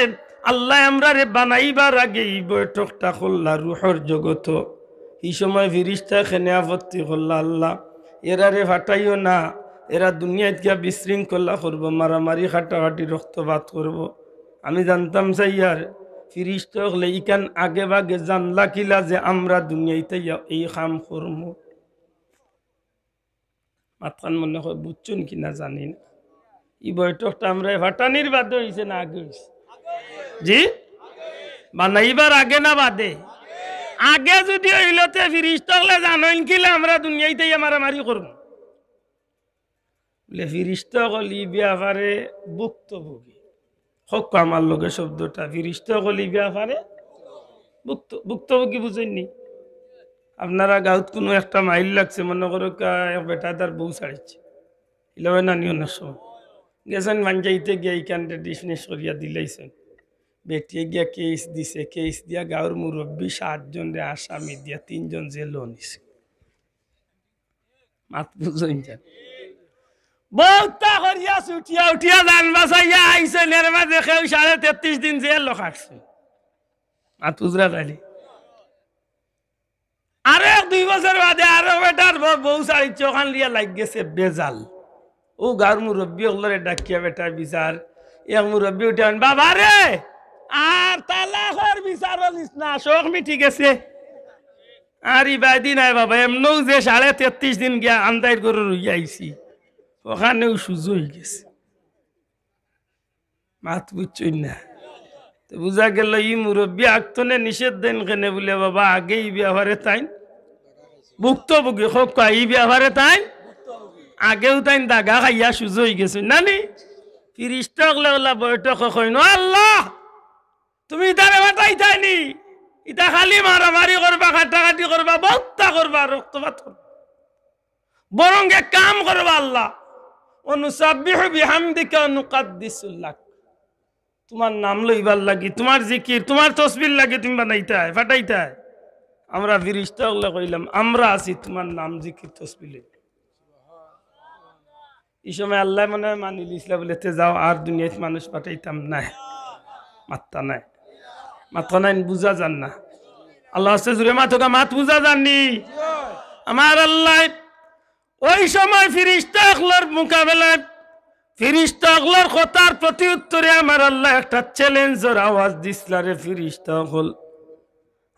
আল্লাহ আমরারে বানাইবার আগে এই বৈঠকটা করলা রুহর জগত। এই সময় ফিরিস্তা খেনে আপত্তি করলা, আল্লাহ এরারে ফাটাইও না, এরা দুনিয়ায় গিয়া বিশৃঙ্খলা করবো, মারামারি খাটাখাটি রক্তপাত করব। আমি জানতাম সাইয়ার ফিরিস্তা হলে ইকান আগে বাগে জানলা কিলা যে আমরা দুনিয়াইতে এই কাম করব। মাথান মনে হয় বুঝছুন কিনা জানি না, এই বৈঠকটা আমরা ফাটানির বাদে হয়েছে না আগে হয়েছে? জি, বানাইবার আগে না বাদে? আগে যদি হইলতে ফিরিস্তা হলে জানেন কিলা আমরা দুনিয়াইতে মারামারি করব বলে ফিরিস্তা হলি ব্যাপারে ভুক্তভোগী হক আমার লোকে শব্দটা ফিরিস্তা হলি ব্যাপারে ভুক্তভোগী বুঝেননি? আপনারা গাঁত কোনো একটা মাইল লাগছে, মনে করো বেটা তার বউ ছাড়িচ্ছে, ইলেবে না নিয়নের সময় গেছেন মানজাইতে গিয়ে এইখানটা ডিসনেস করিয়া দিলাইছেন, বেটিয়ে গিয়া কেস দিছে, কেস দিয়া গাঁর মুরব্বী 7 জন রে আসামি দিয়া 3 জন জেল নিছে। মাত বুঝেন যান বহুতা করিয়া উঠিয়া উঠিয়া যান বাসাইয়া আইসেন, এর মাঝে কেউ 33.5 দিন জেল খাটছে। মাত বুঝরা যাইলি আরো 2 বছর বাদে আরো বেটার বউ ছাড়িচ্ছে, ওখান লিয়া লাগ গেছে বেজাল। ও গাঁর মুরব্বী ওগুলোরে ডাকিয়া বেটার বিচার, এক মুরব্বী উঠে বাবা রে আর তালাকের বিচার হলিস না, শোক মিটি গেছে আর ইবাদি নাই বাবা, এমনও যে 33.5 দিন গিয়া আন্দাই করে রই আইছি, ওখানেও সুযোগ হয়ে গেছে। মাত বুঝছই না? তো বুঝা গেল ই মুরব্বী আগতনে নিষেধ দেন কেনে বলে বাবা আগে ই ব্যবহারে তাই ভুক্তভোগী হোক, ই ব্যবহারে তাই আগেও তাই দাগা খাইয়া সুযোগ হয়ে গেছে নানি। ফিরিস্তা ওলা বৈঠক কইন আল্লাহ তুমি তারে বাটাই তাইনি, ইটা খালি মারামারি করবা, কাটাকাটি করবা, বত্তা করবা, রক্তপাত করবা, বরং এক কাম করবা আল্লাহ অনুসাব্বিহু বিহামদিকা নুকাদ্দিসুল্লাহ, তোমার নাম লইবার লাগি, তোমার জিকির, তোমার তসবির লাগে তুমি বানাইতে হয়, ফাটাইতে হয়। আমরা ফিরিস্তা কইলাম আমরা আছি তোমার নাম জিকির তসবির। এই সময় আল্লাহ মনে হয় মানি লিসলা বলেতে যাও আর দুনিয়ায় মানুষ পাঠাইতাম নাই মাত্তা নাই মাথা নাই বুঝা যান না আল্লাহ আস্তে জুড়ে মাথা মাত বুঝা যাননি আমার আল্লাহ ওই সময় ফিরিস্তা আকলার মোকাবেলায় ফিরিস্তা আকলার কথার প্রতি উত্তরে আমার আল্লাহ একটা চ্যালেঞ্জের আওয়াজ দিছিল রে ফিরিস্তা হল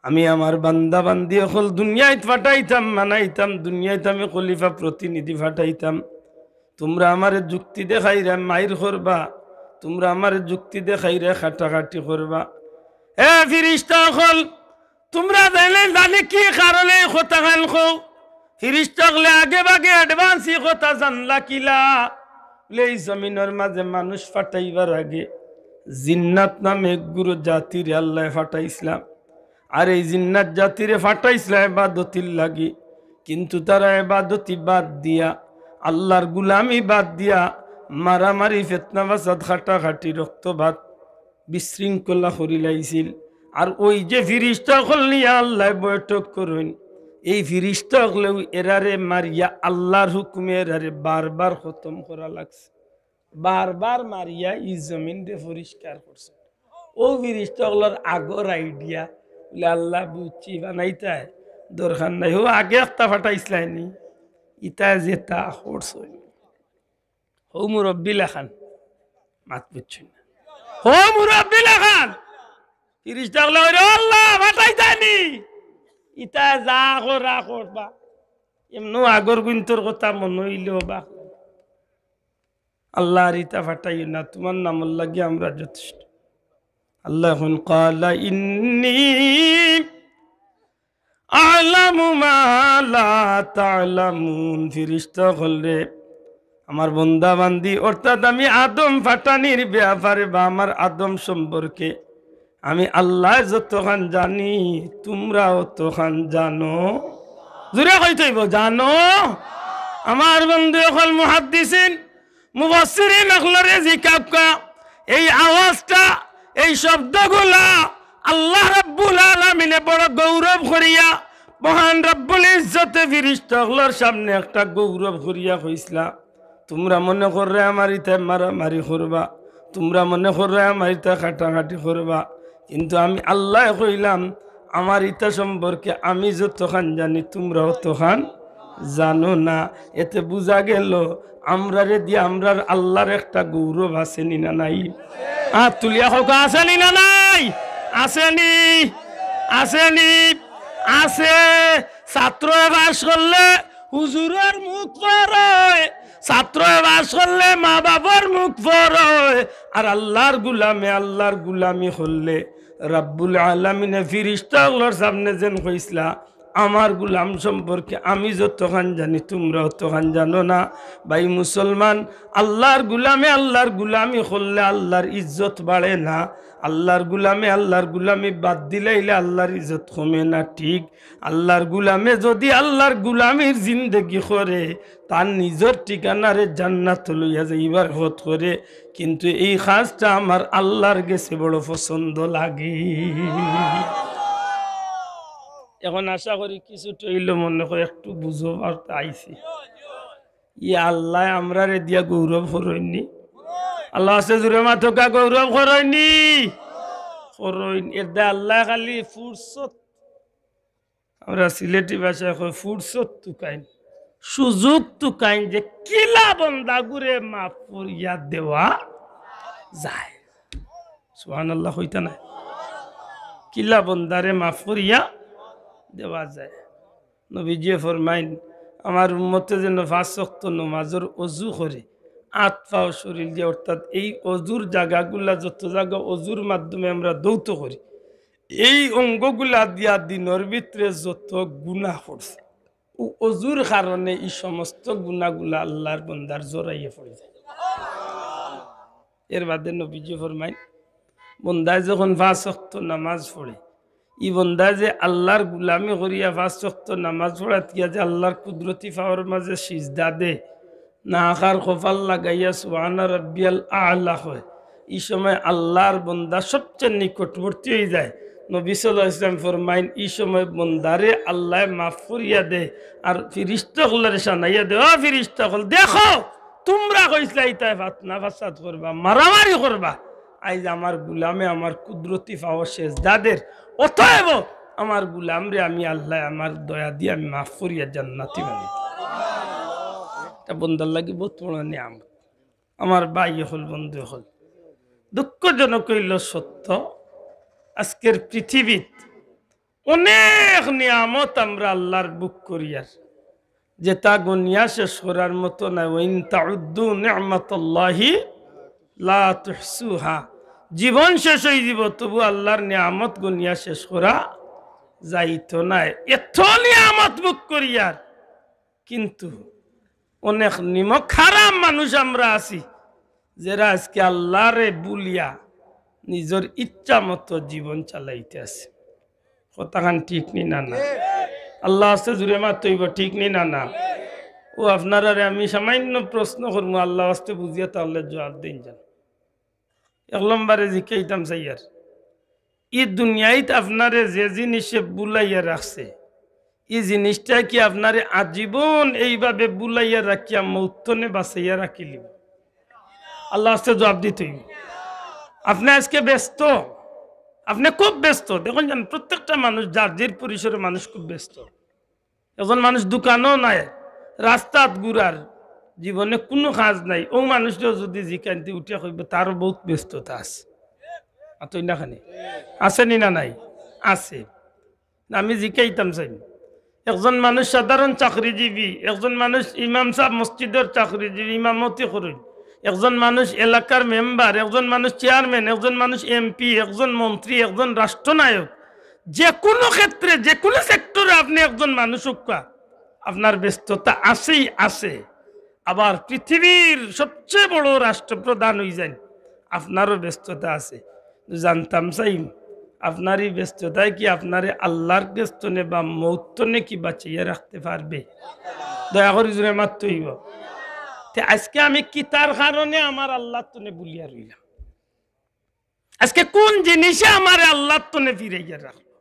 আমি আমার বান্দা বান্দি হল দুনিয়ায় ফাটাইতাম মানাইতাম দুনিয়ায় আমি খলিফা প্রতিনিধি ফাটাইতাম তোমরা আমার যুক্তি দেখাইরা মাইর করবা তোমরা আমার যুক্তি দেখাইরা খাটাখাটি করবা এ ফিরিস্তা হল তোমরা জানে কি কারণে কথা খান খো ফিরিস্তা হলে আগে বাগে অ্যাডভান্স কথা জানলা কিলা এই জমিনের মাঝে মানুষ ফাটাইবার আগে জিন্নাত নামে গুরু জাতির আল্লাহ ফাটাইছিলাম আর এই জিন্নাত জাতিরে ফাটাইছিলাম ইবাদতির লাগি কিন্তু তারা ইবাদতি বাদ দিয়া আল্লাহর গুলামি বাদ দিয়া মারামারি ফিতনা ফাসাদ খাটাখাটি রক্তপাত বিশৃঙ্খলা করিলাইছিল আর ওই যে ফিরিস্তা হল নিয়ে আল্লাহ বৈঠক করুন এই ফিরিস্তা হলেও এরারে মারিয়া আল্লাহর হুকুমে এরারে বারবার খতম করা লাগছে বারবার মারিয়া ই জমিন দিয়ে পরিষ্কার করছে ও ফিরিস্তা হলার আগর আইডিয়া বলে আল্লাহ বুঝছি বানাইতে দরকার নাই ও আগে একটা ফাটাইছিলাইনি ইটা যেটা করছে হো মুরব্বী লেখান মাত বুঝছেন না হো মুরব্বী লেখান ফিরিস্তা হলো আল্লাহ ফাটাইতানি ইটা যা করা করবা এমন আগর গুন্তর কথা মনে হইলেও বা আল্লাহর ইটা ফাটাই না তোমার নাম লাগে আমরা যথেষ্ট আল্লাহ এখন ক্বালা ইন্নী আ'লামু মা লা তা'লামুন ফিরিস্তা হলে আমার বন্দা বান্দি অর্থাৎ আমি আদম ফাটানির ব্যাপারে বা আমার আদম সম্পর্কে আমি আল্লাহ যতখান জানি তোমরাও তখন জানো জুড়ে কইতেইব জানো আমার বন্ধু হল মুহাদ্দিসিন মুফাসসিরিন আখলারে জিকাবকা এই আওয়াজটা এই শব্দগুলা আল্লাহ রাব্বুল আলামিনে বড় গৌরব করিয়া মহান রব্বুল ইজ্জতে ফেরেশতাগুলোর সামনে একটা গৌরব করিয়া কইছলা তোমরা মনে কররে আমার ইতে মারামারি করবা তোমরা মনে কররে আমার ইতে কাটাকাটি করবা কিন্তু আমি আল্লাহ কইলাম আমার ইতা সম্পর্কে আমি যতখান জানি তোমরাও তখন জানো না এতে বুঝা গেল আমরা রে দিয়ে আমরার আল্লাহর একটা গৌরব আছে নি না নাই তুলিয়া হোক আছে নি না নাই আসেনি আসেনি আছে ছাত্র বাস করলে হুজুরের মুখ পড়ে ছাত্র বাস করলে মা বাবার মুখ পড়ে আর আল্লাহর গুলামি হলে রব্বুল আলামিনে ফিরিস্তাগুলোর সামনে যেন কইসলা আমার গুলাম সম্পর্কে আমি যতখান জানি তোমরা ততখান জানো না ভাই মুসলমান আল্লাহর গুলামি করলে আল্লাহর ইজ্জত বাড়ে না আল্লাহর গুলামি বাদ দিলাইলে আল্লাহর ইজ্জত কমে না ঠিক আল্লাহর গুলামে যদি আল্লাহর গুলামির জিন্দেগি করে তার নিজের ঠিকানারে জান্নাত লইয়া যাইবার হত করে কিন্তু এই কাজটা আমার আল্লাহর গেছে বড় পছন্দ লাগে এখন আশা করি কিছু টইল মনে হয় একটু বুঝো আর আইছি আল্লাহ আমরা রে দিয়া গৌরব করইনি আল্লাহ আছে জুড়ে মাথকা গৌরব করইনি এর দা আল্লাহ খালি ফুরসত আমরা সিলেটি ভাষায় কই ফুরসত তুকাইন সুযোগ তুকাইন যে কিলা বন্দা গুরে মাফ করিয়া দেওয়া যায় সুবহানাল্লাহ হইতা না কিলা বন্দারে মাফ করিয়া দেওয়া যায় নবীজি ফরমাইন আমার উম্মতে যেন 5 ওয়াক্ত নামাজের ওযু করে 8 পাও শরীর দিয়ে অর্থাৎ এই ওযুর জায়গাগুলা যত জায়গা ওযুর মাধ্যমে আমরা দৌত করি এই অঙ্গগুলা দিয়া দিনের ভিতরে যত গুনাহ করছে ওযুর কারণে এই সমস্ত গুনাহগুলা আল্লাহর বান্দার জড়াইয়ে পড়ে যায় এর বাদে নবীজি ফরমাইন বান্দা যখন 5 ওয়াক্ত নামাজ পড়ে ই বন্দা যে আল্লাহর গুলামি করিয়া 5 ওয়াক্ত নামাজ পড়াত গিয়া যে আল্লাহর কুদরতি পাওয়ার মাঝে সিজদা দে না আখার কপাল লাগাইয়া সুবহানা রাব্বিয়াল আ'লা হয় এই সময় আল্লাহর বন্দা সবচেয়ে নিকটবর্তী হয়ে যায় নবী সাল্লাল্লাহু আলাইহি ওয়াসাল্লাম ফরমাইন এই সময় বন্দারে আল্লাহ মাফ করিয়া দে আর ফেরেশতাগুলোরে শানাইয়া দে ও ফেরেশতাগুলো দেখো তোমরা কইসলাই তাই ফাতনা ফাসাদ করবা, মারামারি করবা। আইজ আমার গুলামে আমার কুদরতি পাওয়া শেষ দাদের, অতএব আমার গুলাম রে আমি আল্লাহ আমার দয়া দিয়ে আমি মাফ করিয়া জান্নাতি বানাই। এটা বন্দার লাগি বহুত বড় নিয়ামত। আমার ভাই হল, বন্ধু হল, দুঃখজনক হইল সত্য, আজকের পৃথিবীত অনেক নিয়ামত আমরা আল্লাহর বুক করিয়ার, যে তা গনিয়া শেষ করার মতো না। ওয়াইন তাউদ্দু নি'মাতাল্লাহি লা তুহসুহা। জীবন শেষ হয়ে যাব, তবু আল্লাহর নিয়ামত গনিয়া শেষ করা যাইতো না। এত নিয়ামত বুক করিয়ার, কিন্তু অনেক নিমক খারাপ মানুষ আমরা আছি, যারা আজকে আল্লাহরে বুলিয়া নিজের ইচ্ছা মতো জীবন চালাইতে আছে। কথাখান ঠিক নি না? না আল্লাহ আছে জুড়ে মাতইব, ঠিক নি না? না ও আপনারা আমি সামান্য প্রশ্ন করবো, আল্লাহ আস্তে বুঝিয়া তাহলে জবাব দিন যান। এক নম্বরে জিকাইতাম চাইয়ার, ই দুনিয়াইত আপনারে যে জিনিসে বুলাইয়া রাখছে, এই জিনিসটা কি আপনারে আজীবন এইভাবে বুলাইয়া রাখিয়া মৌতনে বাঁচাইয়া রাখিলি? আল্লাহ আস্তে জবাব দিতেই। আপনি আজকে ব্যস্ত, আপনি খুব ব্যস্ত। দেখুন জান, প্রত্যেকটা মানুষ যার যে পরিসরে মানুষ খুব ব্যস্ত। এখন মানুষ দোকানও নাই, রাস্তাত ঘুরার, জীবনে কোনো কাজ নাই। ও মানুষটাও যদি জিকানতে উঠিয়া কইব, তারও বহুত ব্যস্ততা আছে। আতই না খানি আছে নি না? নাই আছে। আমি জিকাইতাম চাই, একজন মানুষ সাধারণ চাকরিজীবী, একজন মানুষ ইমাম সাহেব মসজিদের চাকরিজীবী, ইমামতি করুন, একজন মানুষ এলাকার মেম্বার, একজন মানুষ চেয়ারম্যান, একজন মানুষ এমপি, একজন মন্ত্রী, একজন রাষ্ট্রনায়ক। যে কোনো ক্ষেত্রে, যে কোনো সেক্টরে আপনি একজন মানুষ হোকা, আপনার ব্যস্ততা আছেই আছে। আবার পৃথিবীর সবচেয়ে বড় রাষ্ট্রপ্রধান হয়ে যান, আপনারও ব্যস্ততা আছে। জানতাম চাই, আপনারই ব্যস্ততায় কি আপনারে আল্লাহর ব্যস্তনে বা মৌতনে কি বাঁচিয়ে রাখতে পারবে? দয়া করে জুড়ে মাত্র হইব। আজকে আমি কি তার কারণে আমার আল্লাহ তনে বলিয়া রইলাম? আজকে কোন জিনিসে আমার আল্লাহ তনে ফিরাইয়া রাখলো?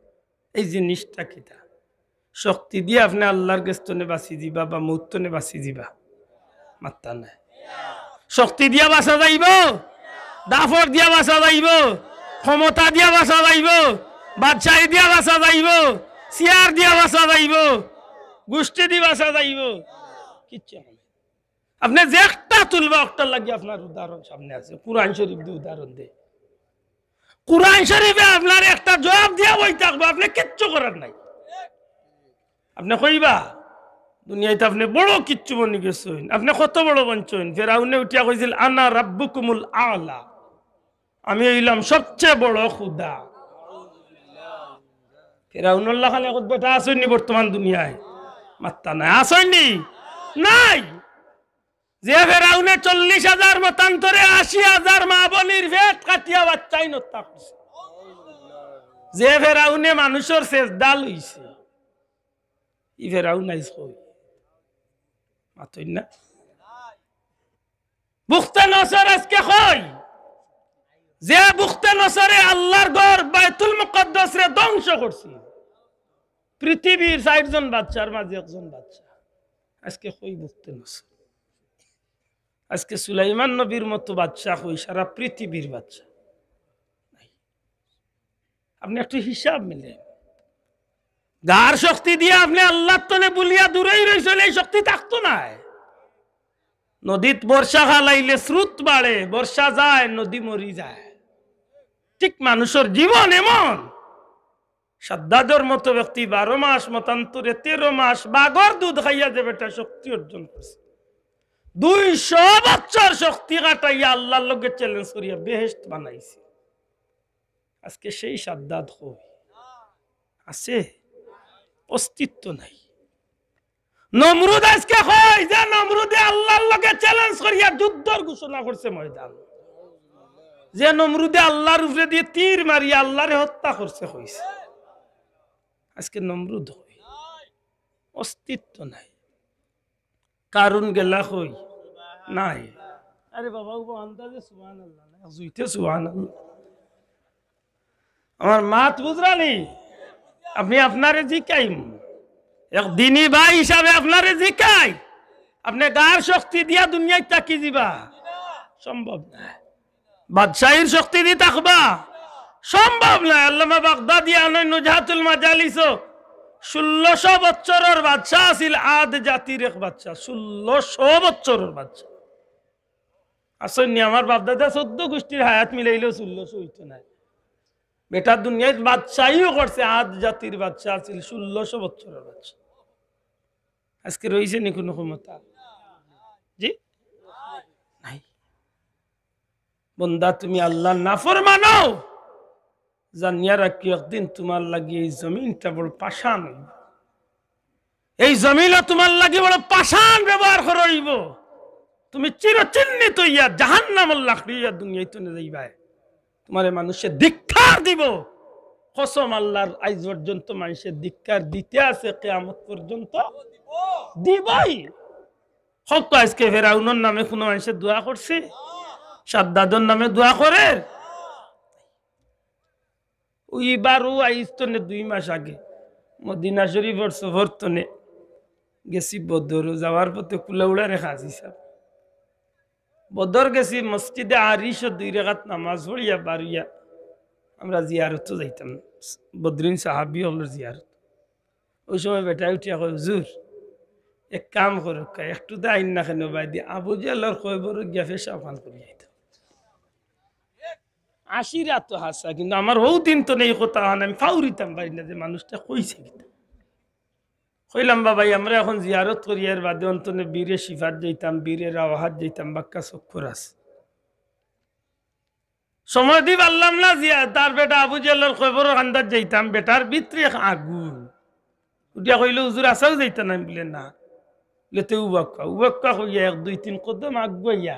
এই জিনিসটা কিতা? শক্তি দিয়ে আপনি আল্লাহর গেস্তনে বাঁচি দিবা বা মৌতনে বাঁচি দিবা? মাত্তা নাই। শক্তি দিয়া বাঁচা যাইব, দাফর দিয়া বাঁচা যাইব, ক্ষমতা দিয়া বাঁচা যাইব, বাদশাহী দিয়া বাঁচা যাইব, চেয়ার দিয়া বাঁচা যাইব, গোষ্ঠী দিয়ে বাঁচা যাইব? কিচ্ছু হবে। আপনি যে একটা তুলবা একটা লাগি আপনার উদাহরণ সামনে আছে। কুরআন শরীফ দিয়ে উদাহরণ দে। কুরআন শরীফে আপনার একটা জবাব দিয়া বই থাকবো, আপনি কিচ্ছু করার নাই। আপনি কইবা দুনিয়াতে আপনি বড় কিচ্ছু বনি গেছেন, আপনি কত বড় বনছেন। ফেরাউনে উঠিয়া কইছিল আনা রাব্বুকুমুল আলা, আমি হইলাম সবচেয়ে বড় খুদা। ফেরাউনুল্লাহ খানে বেটা আসেননি বর্তমান দুনিয়ায়? মাত্তা নাই। আসেননি? নাই। যে ফেরাউনে 40,000 মতান্তরে 80,000 মা বনির ভেট কাটিয়া বাচ্চাই নত্তা করছে, যে ফেরাউনে মানুষের সেজদা লইছে, ই ফেরাউন আইস কই? মাতই না। বুখতে নসর আজকে কই, যে বুখতে নসরে আল্লাহর ঘর বাইতুল মুকদ্দাস রে ধ্বংস করছে, পৃথিবীর 60 জন বাচ্চার মাঝে একজন বাচ্চা আজকে কই বুখতে নসর। আজকে সুলাইমান নবীর মতো বাচ্চা কই সারা পৃথিবীর বাচ্চা? আপনি একটু হিসাব মিলেন। গার শক্তি দিয়ে আপনি আল্লাহ তনে বলিয়া দূরেই রয়েছেন, এই শক্তি থাকতো না। নদীত বর্ষা খালাইলে স্রোত বাড়ে, বর্ষা যায় নদী মরি যায়। ঠিক মানুষের জীবন এমন। সাদ্দাদের মতো ব্যক্তি 12 মাস মতান্তরে 13 মাস বাগর দুধ খাইয়া যে বেটা শক্তি অর্জন করছে, 200 বছর শক্তি কাটাইয়া আল্লাহর লগে চ্যালেঞ্জ করিয়া বেহেশত বানাইছে। আজকে সেই সাদ্দাত কই আছে? অস্তিত্ব নাই। নমরুদ আজকে কই যে নমরুদে আল্লাহর লগে চ্যালেঞ্জ করিয়া যুদ্ধের ঘোষণা করছে ময়দান, যে নমরুদে আল্লাহর উপরে দিয়ে তীর মারিয়া আল্লাহরে হত্যা করছে কইছে। আজকে নমরুদ হই, অস্তিত্ব নাই। কারণ গেলা কই? নাই। আরে বাবা ও আন্দাজে সুবহানাল্লাহ না, জুইতে সুবহানাল্লাহ। আমার মাত বুঝরানি, আপনি আপনারে জিকাইম, এক দিনী ভাই হিসাবে আপনারে জিকাই, আপনি গার শক্তি দিয়া দুনিয়ায় তাকি দিবা সম্ভব না বাদশাহীর শক্তি দিয়ে থাকবা সম্ভব না আল্লামা বাগদাদি আনয় নুজহাতুল মাজালিস 1600 বছরের বাদশা আছিল আদ জাতির এক বাদশা 1600 বছরের বাদশা আসলে আমার বাপদাদা 14 গোষ্ঠীর হায়াত মিলাইলেও 1600 হইতো না বেটা দুনিয়ায় বাদশাহীও করছে আদ জাতির বাদশা আছিল 1600 বছরের বাদশা আজকে রইছে নি কোনো ক্ষমতা জি নাই বন্দা তুমি আল্লাহর নাফরমানো জানিয়া রাখি একদিন তোমার লাগি এই জমিনটা বড় পাষাণ হইব এই জমিনও তোমার লাগি বড় পাষাণ ব্যবহার করইব তুমি চিরচিহ্নিত হইয়া জাহান্নামের লাকড়িয়া দুনিয়ায় তুলে যাইবা তোমারে মানুষের ধিক্কার দিব কসম আল্লাহর আজ পর্যন্ত মানুষের ধিক্কার দিতে আছে কিয়ামত পর্যন্ত দিবই হক আজকে ফেরাউনের নামে কোনো মানুষের দোয়া করছে সাদ্দাদের নামে দোয়া করে ওইবারও আইস্তনে 2 মাস আগে মদিনা শরীফের সফর তনে গেছি বদর যাওয়ার পথে কুলাউড়া রেখা আছিস বদর গেছি মসজিদে আরিশ 2 রাকাত নামাজ পড়িয়া বাড়িয়া আমরা জিয়ারত যাইতাম বদরিন সাহাবী হলের জিয়ারত ওই সময় বেটা উঠিয়া কয় হুজুর এক কাম করো একটু দাইন না কেন বাইদি আবু জাহলের খবর গিয়া পেশাব পান করে যাইতাম আশিরা তো হাসা কিন্তু আমার ও দিন তো নেই কথা আমি ফাউরিতাম পারি না যে মানুষটা কইছে কিনা কইলাম বাবাই আমরা এখন জিয়ারত করি এর বাদে অন্তনে বীরে সিফাত যাইতাম বীরে রাওয়াহাত যাইতাম বাক্কা চক্ষুর আছে সময় দি পারলাম না জিয়া তার বেটা আবু জাহলের খবর আন্দাজ যাইতাম বেটার ভিতরে আগুন উঠিয়া কইলে হুজুর আসাও যাইতাম না বলে না লেতে উবাক্কা হইয়া 1-2-3 কদম আগুয়া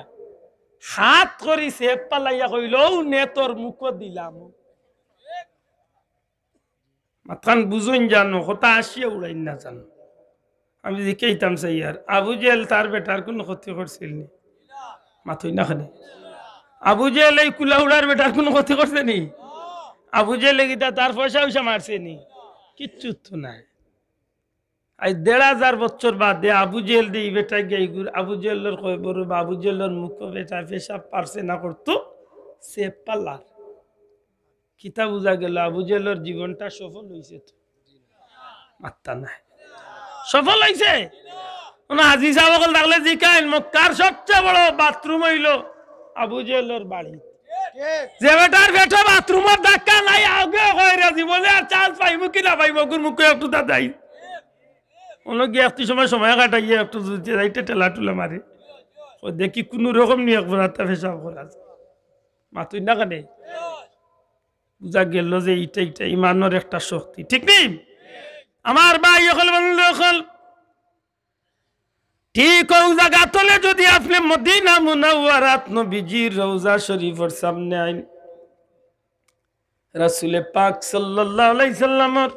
হাত করিছে পালাইয়া কইল নে তোর মুখ দিলাম মাথান বুঝুন জানো কথা আসিয়া উড়াই না জানো আমি জিকেইতাম সাইয়ার আবু জাহেল তার বেটার কোনো ক্ষতি করছিল নি মাথই না খানে আবু জাহেল এই কুলাউড়ার বেটার কোনো ক্ষতি করছে নি আবু জাহেল গিতা তার পয়সা পয়সা মারছে নি কিচ্ছু তো নাই আজ 1500 বছর বাদে আবু জাহেল দিয়ে বেটা গিয়ে আবু জাহেলের খবর বা আবু জাহেলের মুখ বেটা পেশাব পারছে না করতো সে পাল্লার কিতা বুঝা গেল আবু জাহেলের জীবনটা সফল হয়েছে তো মাত্তা নাই সফল হয়েছে হাজি সাহেব থাকলে জিকাইন মক্কার সবচেয়ে বড় বাথরুম হইল আবু জাহেলের বাড়ি যে বেটার বেটা বাথরুমের ধাক্কা নাই আগে হয়ে জীবনে আর চান্স পাইব কিনা পাইব মুখে একটু দাদাই গিয়ে একটু সময় কাটাইয়ে একটু যাইতে টেলা টুলা মারে ও দেখি কোনো রকম নিয়ে একটা পেশাব করা মাতুই না কানে বুঝা গেল যে এইটা ইমানের একটা শক্তি ঠিক নেই আমার ভাই হল বন্ধু হল ঠিক ও জায়গা তলে যদি আপনি মদিনা মুনাওয়ারাত নবীজির রওজা শরীফের সামনে আইন রাসূল পাক সাল্লাল্লাহু আলাইহি সাল্লামের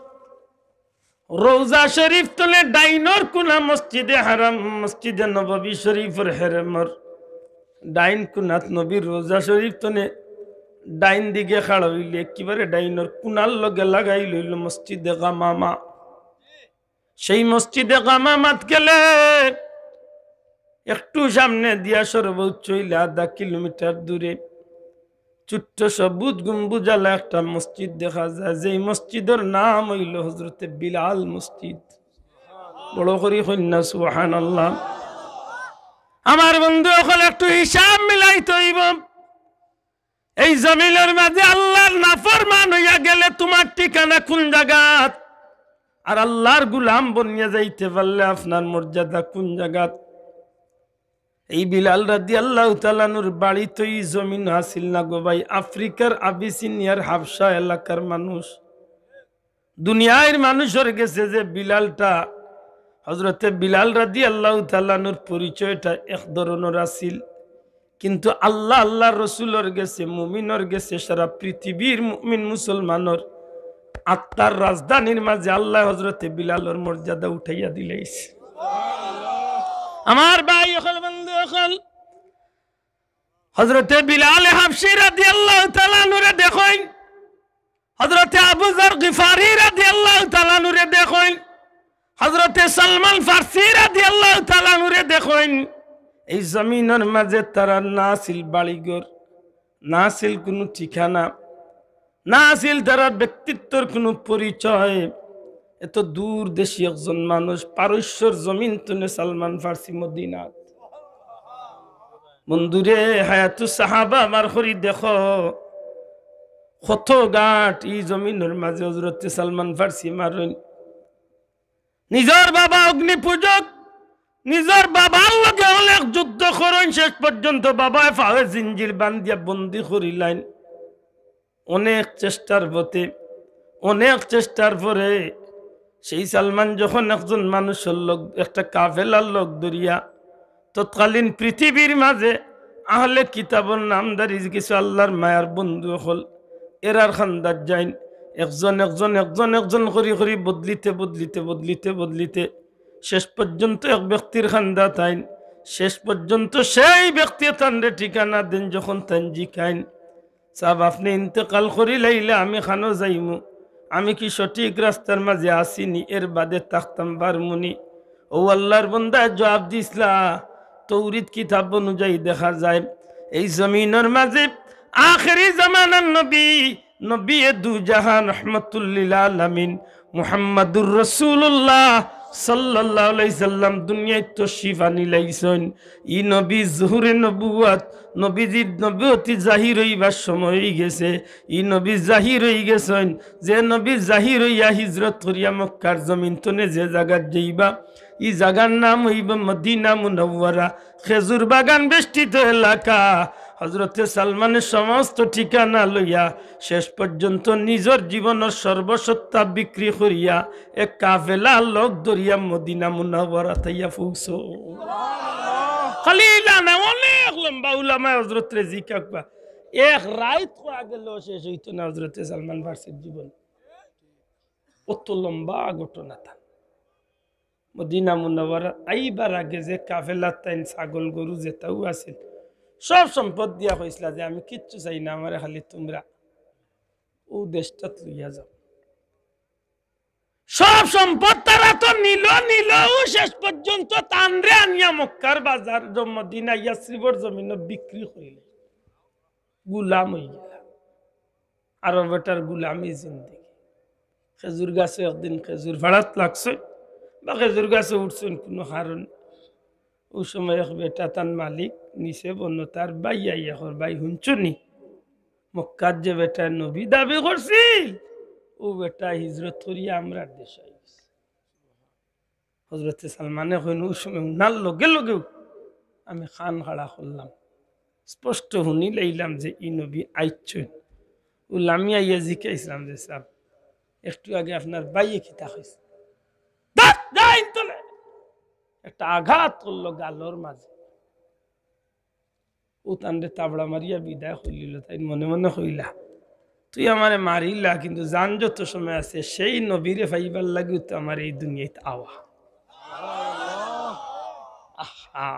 রওজা শরীফ তলে ডাইনর কোনা মসজিদে হারাম মসজিদে নববী শরীফের হেরেমর ডাইন কোনাত নবীর রওজা শরীফ তলে ডাইন দিকে খাড়া হইলে একেবারে ডাইনর কোনার লগে লাগাই লইল মসজিদে গামামা সেই মসজিদে গামামাত গেলে একটু সামনে দিয়া সর্বোচ্চ হইলে 1/2 কিলোমিটার দূরে ছোট্ট সবুজ গম্বুজালা একটা মসজিদ দেখা যায় যেই মসজিদের নাম হইল হযরতে বিলাল মসজিদ বড় করি কন্যা সুবহানাল্লাহ আমার বন্ধু হল একটু হিসাব মিলাইতে হইব এই জমিনের মাঝে আল্লাহর নাফরমান হইয়া গেলে তোমার ঠিকানা কোন জায়গাত আর আল্লাহর গোলাম বনিয়া যাইতে পারলে আপনার মর্যাদা কোন জায়গাত এই বিলাল রাদিয়াল্লাহু তাআলা নূর বাড়ি তো এই জমিন হাসিল না গো ভাই আফ্রিকার আবিসিনিয়ার হাবশা এলাকার মানুষ দুনিয়ার মানুষের গেছে যে বিলালটা হযরতে বিলাল রাদিয়াল্লাহু তাআলা নূর পরিচয়টা এক ধরনের আসিল কিন্তু আল্লাহ আল্লাহর রাসূলের গেছে মুমিনের গেছে সারা পৃথিবীর মুমিন মুসলমানের আত্মার রাজধানীর মাঝে আল্লাহ হযরতে বিলালের মর্যাদা উঠাইয়া দিলেইছে আমার ভাই হল বন্ধু হল হযরতে বিলাল হাবশী রাদিয়াল্লাহু তাআলা নূরে দেখেন হযরতে আবু যর গিফারি রাদিয়াল্লাহু তাআলা নূরে দেখেন হযরতে সালমান ফারসি রাদিয়াল্লাহু তাআলা নুরে দেখেন এই জমিনের মাঝে তারা না ছিল বাড়িঘর, না ছিল কোনো ঠিকানা, না ছিল তারা ব্যক্তিত্বর কোনো পরিচয়। এত দূর দেশি একজন মানুষ পারস্যর জমিন তুলে সালমান ফারসি মদিনা। বন্ধুরে হায়াতু সাহাবা আমার হরি দেখো কত গাঁট এই জমিনের মাঝে হযরতে সালমান ফারসি মারেন। নিজের বাবা অগ্নি পূজক, নিজের বাবার লগে অনেক যুদ্ধ করেন, শেষ পর্যন্ত বাবায় ফাওয়ে জিঞ্জির বান্ধিয়া বন্দি করিলেন। অনেক চেষ্টার পথে, অনেক চেষ্টার পরে সেই সালমান যখন একজন মানুষের লোক, একটা কাফেলার লোক ধরিয়া তৎকালীন পৃথিবীর মাঝে আহলে কিতাবর নামদারি কিছু আল্লাহর মায়ার বন্ধু হল এরার খান্দার যাইন, একজন একজন একজন একজন করি করি বদলিতে বদলিতে বদলিতে বদলিতে শেষ পর্যন্ত এক ব্যক্তির খান্দা তাইন। শেষ পর্যন্ত সেই ব্যক্তি তান্ডে ঠিকানা দেন। যখন তান জিকাইন সাহেব আপনি ইন্তেকাল করি লাইলে আমি খানো যাইমু, আমি কি সঠিক রাস্তার মাঝে আসিনি, এর বাদে তাকতাম বারমুনি? ও আল্লাহর বান্দা জবাব দিসলা তৌরিত কিতাব অনুযায়ী দেখা যায় এই জমিনের মাঝে আখেরি জামানার নবী, নবী দু জাহান রহমাতুল লিল আলামিন মুহাম্মাদুর রাসূলুল্লাহ সাল্লাল্লাহু আলাইহি সাল্লাম দুনিয়ায় তশরিফ আনিলাইছেন। ই নবী জুহুরে নবুয়ত, নবীজির নবুয়তি জাহির হইবার সময় হয়ে গেছে। ই নবী জাহির হয়ে গেছেন, যে নবী জাহির হইয়া হিজরত করিয়া মক্কার জমিন তনে যে জায়গার যাইবা, ই জায়গার নাম হইব মদিনা মুনাওয়ারা, খেজুর বাগান বেষ্টিত এলাকা। হযরতে সালমানের সমস্ত ঠিকানা লইয়া শেষ পর্যন্ত নিজের জীবনের সর্বসত্তা বিক্রি করিয়া এক কাফেলা লোক ধরিয়া মদিনা মুনাওয়ারা তাইয়া পৌঁছো। খালিলা না অনেক লম্বা উলামা হযরত রেজি কাকবা এক রাত আগে লো শেষ হইতো না হযরতে সালমান ফারসির জীবন। কত লম্বা ঘটনা তা। মদিনা মুনাওয়ারা আইবার আগে যে কাফেলা তাইন ছাগল গরু যেটাও আছিল সব সম্পদ দিয়া হয়েছিল যে আমি কিচ্ছু চাই না, আমার খালি তোমরা ও দেশটা লইয়া যাও। সব সম্পদ তারা তো নিল নিল, শেষ পর্যন্ত তানরে আনিয়া মক্কার বাজার মদিনা ইয়াসরিবর জমিন বিক্রি করিলে গুলাম হয়ে গেল। আরবেটার গুলামি জিন্দেগি। খেজুর গাছে একদিন খেজুর ভাড়াত লাগছে বা খেজুর গাছে উঠছেন কোনো কারণ, ওই সময় এক বেটা তার মালিক নিচে বন্য তার বাই আইয়া ভাই হুঞ্চনি মক্কার যে বেটা নবী দাবি করছিল ও বেটা হিজরত করিয়া আমরা দেশে আইছে। হযরতে সালমানে কইন ওই সময় উনার লগে লগেও আমি খান খাড়া করলাম, স্পষ্ট শুনি লাইলাম যে ই নবী আইছেন। ও লামিয়া ইয়া জিকাইছিলাম যে সাহেব একটু আগে আপনার বাইয়ে খিতা হয়েছে, একটা আঘাত করলো গালোর মাঝে। ও তান্ডে তাবড়া মারিয়া বিদায় হইল। তাই মনে মনে হইলা তুই আমারে মারিলা, কিন্তু জান যত সময় আছে সেই নবীরে ফাইবার লাগে তো আমার এই দুনিয়াতে আওয়া। আহা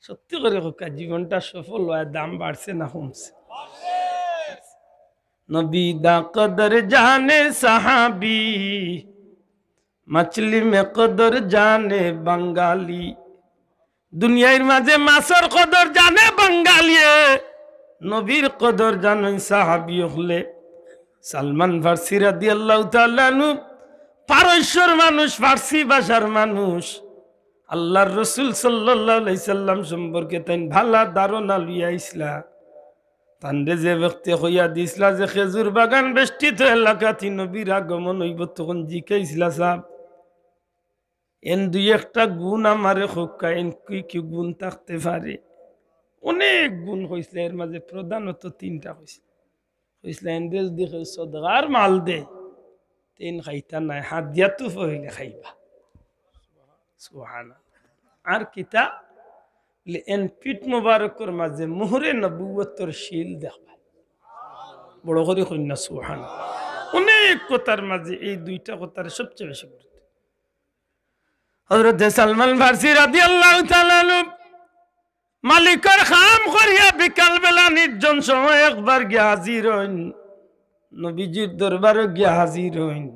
সত্যি করে হোকা জীবনটা সফল হয়, দাম বাড়ছে না কমছে? নবী দা কদর জানে সাহাবী, मछली में कदर जाने बंगाली। दुनियार माঝে মাছের কদর জানে বাঙালি, নবীর কদর জানে সাহাবী হলে। সালমান ফারসি রাদিয়াল্লাহু তাআলা আনহু পারস্যর মানুষ, ফার্সি ভাষার মানুষ। আল্লাহর রাসূল সাল্লাল্লাহু আলাইহি সাল্লাম সম্পর্কে তাই ভালো ধারণা লইয়া আইসলা। তান্ডে যে ব্যক্তি হইয়া দিসলা যে খেজুর বাগান বেষ্টিত এলাকাতে নবীর আগমন হইব, তখন জিকাইছিলা সাহেব এন দুই একটা গুণ আমারে হোকা, এন কি কি গুণ থাকতে পারে? অনেক গুণ হয়েছিল, এর মাঝে প্রধানত তিনটা হয়েছিল। হয়েছিল এন্দেজ দেখে সদগার মাল দে তেন খাইতা নাই, হাত দিয়া তো হইলে খাইবা। সুবহানাল্লাহ। আর কিতা এন পিঠ মুবারকের মাঝে মোহরে নবুয়তর শিল দেখবা, বড় করে কন্যা। সুবহানাল্লাহ। অনেক কথার মাঝে এই দুইটা কথার সবচেয়ে বেশি গুরুত্ব। হযরত সালমান ফারসি রাদিয়াল্লাহু তাআলা আনহু মালিকের খাম করিয়া বিকাল বেলা নির্জন সময় একবার গিয়া হাজির হইন, নবীজির দরবারে গিয়া হাজির হইন।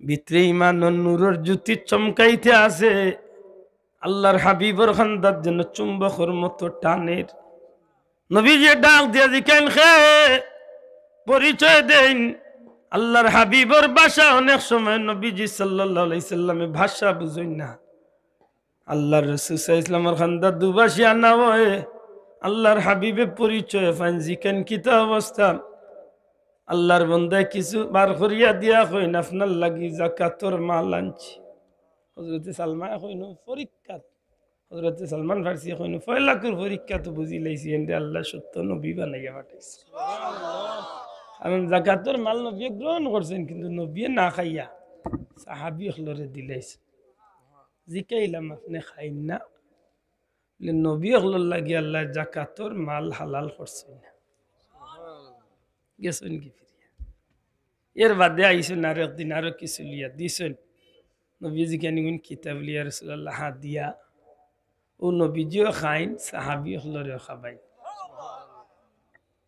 ভিতরে ইমান ও নূরের জ্যোতি চমকাইতে আছে। আল্লাহর হাবিবর খান্দার জন্য চুম্বকের মতো টানের। নবীজি ডাক দিয়া জিকেন খে পরিচয় দেন। আল্লাহর হাবিবর ভাষা অনেক সময় নবীজি সাল্লাল্লাহু আলাইহি সাল্লামে ভাষা বুঝেন না। আল্লাহর রাসূল সাল্লাল্লাহু আলাইহি সাল্লামের খান্দার দুবাসী আনা হয়। আল্লাহর হাবিবে পরিচয় ফাইন জিকেন কিতা অবস্থা। আল্লাহর বন্দায় কিছু বার করিয়া দিয়া কইন আপনার লাগি যাকাতর মাল আনছি। হযরতে সালমান কইন পরীক্ষা। হযরতে সালমান ফারসি কইন ফয়লাকুর পরীক্ষা তো বুঝি লাইছি এন্ডে আল্লাহ সত্য নবী বানাইয়া পাঠাইছে। সুবহানাল্লাহ। কারণ যাকাতর মাল নবী গ্রহণ করছেন কিন্তু নবী না খাইয়া সাহাবী হলরে দিলাইছে। জিকাইলাম আপনি খাইন না? নবী হলর লাগি আল্লাহ যাকাতর মাল হালাল করছেন না। গেছেন কি এর বাদে আইসেন আর একদিন আরো কিছু লিয়া দিছেন। নবীজি কেন কিতাব লিয়া রাসূলুল্লাহ হাত দিয়া ও নবীজিও খাইন সাহাবী হলরেও খাবাইন।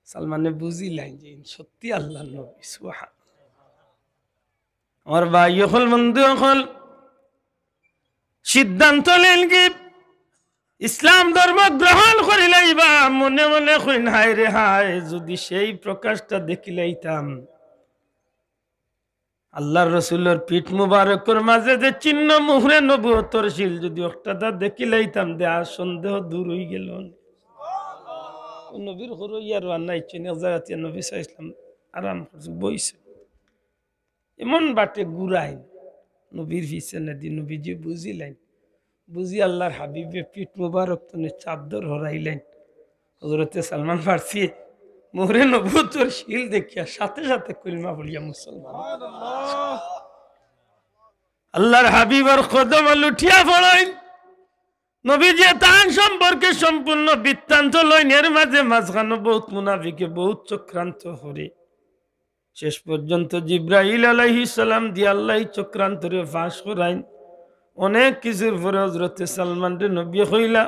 সালমানে বুঝিলেন যে সত্যি আল্লাহ নবী। সুবহানাল্লাহ। আমার ভাই হল বন্ধু হল সিদ্ধান্ত নেন কি ইসলাম ধর্ম গ্রহণ করিলাইবা। মনে মনে কইন হায় রে হায় যদি সেই প্রকাশটা দেখিলাইতাম। আল্লাহর রাসূলের পিঠ মুবারকের মাঝে যে চিহ্ন মুহরে নবুয়তর শিল যদি একটা দেখিলাইতাম দেয়ার সন্দেহ দূর হয়ে গেল। নবীর হরইয়ার নাই চিনে জায়গাতে নবী সাল্লাল্লাহু আলাইহি ওয়াসাল্লাম আরাম করছে বইছে এমন বাটে গুড়াই নবীর পিছনে দি নবীজি বুঝিলেন। বুঝি আল্লাহর হাবিবে পিঠ মুবারক তনে চাদর হরাইলেন। হযরতে সালমান ফারসি মোহরে নবুয়তর শিল দেখিয়া সাথে সাথে কলিমা পড়িয়া মুসলমান। আল্লাহর হাবিবের কদম লুঠিয়া পড়েন। নবীজি তার সম্পর্কে সম্পূর্ণ বৃত্তান্ত লইন। এর মাঝে মাঝখানে বহুত মুনাফিকে বহুত চক্রান্ত করে শেষ পর্যন্ত জিব্রাইল আলাইহিস সালাম দিয়ে আল্লাহ চক্রান্তরে ফাঁস করাইন। অনেক কিছুর পরে হযরতে সালমান রে নবী কইলা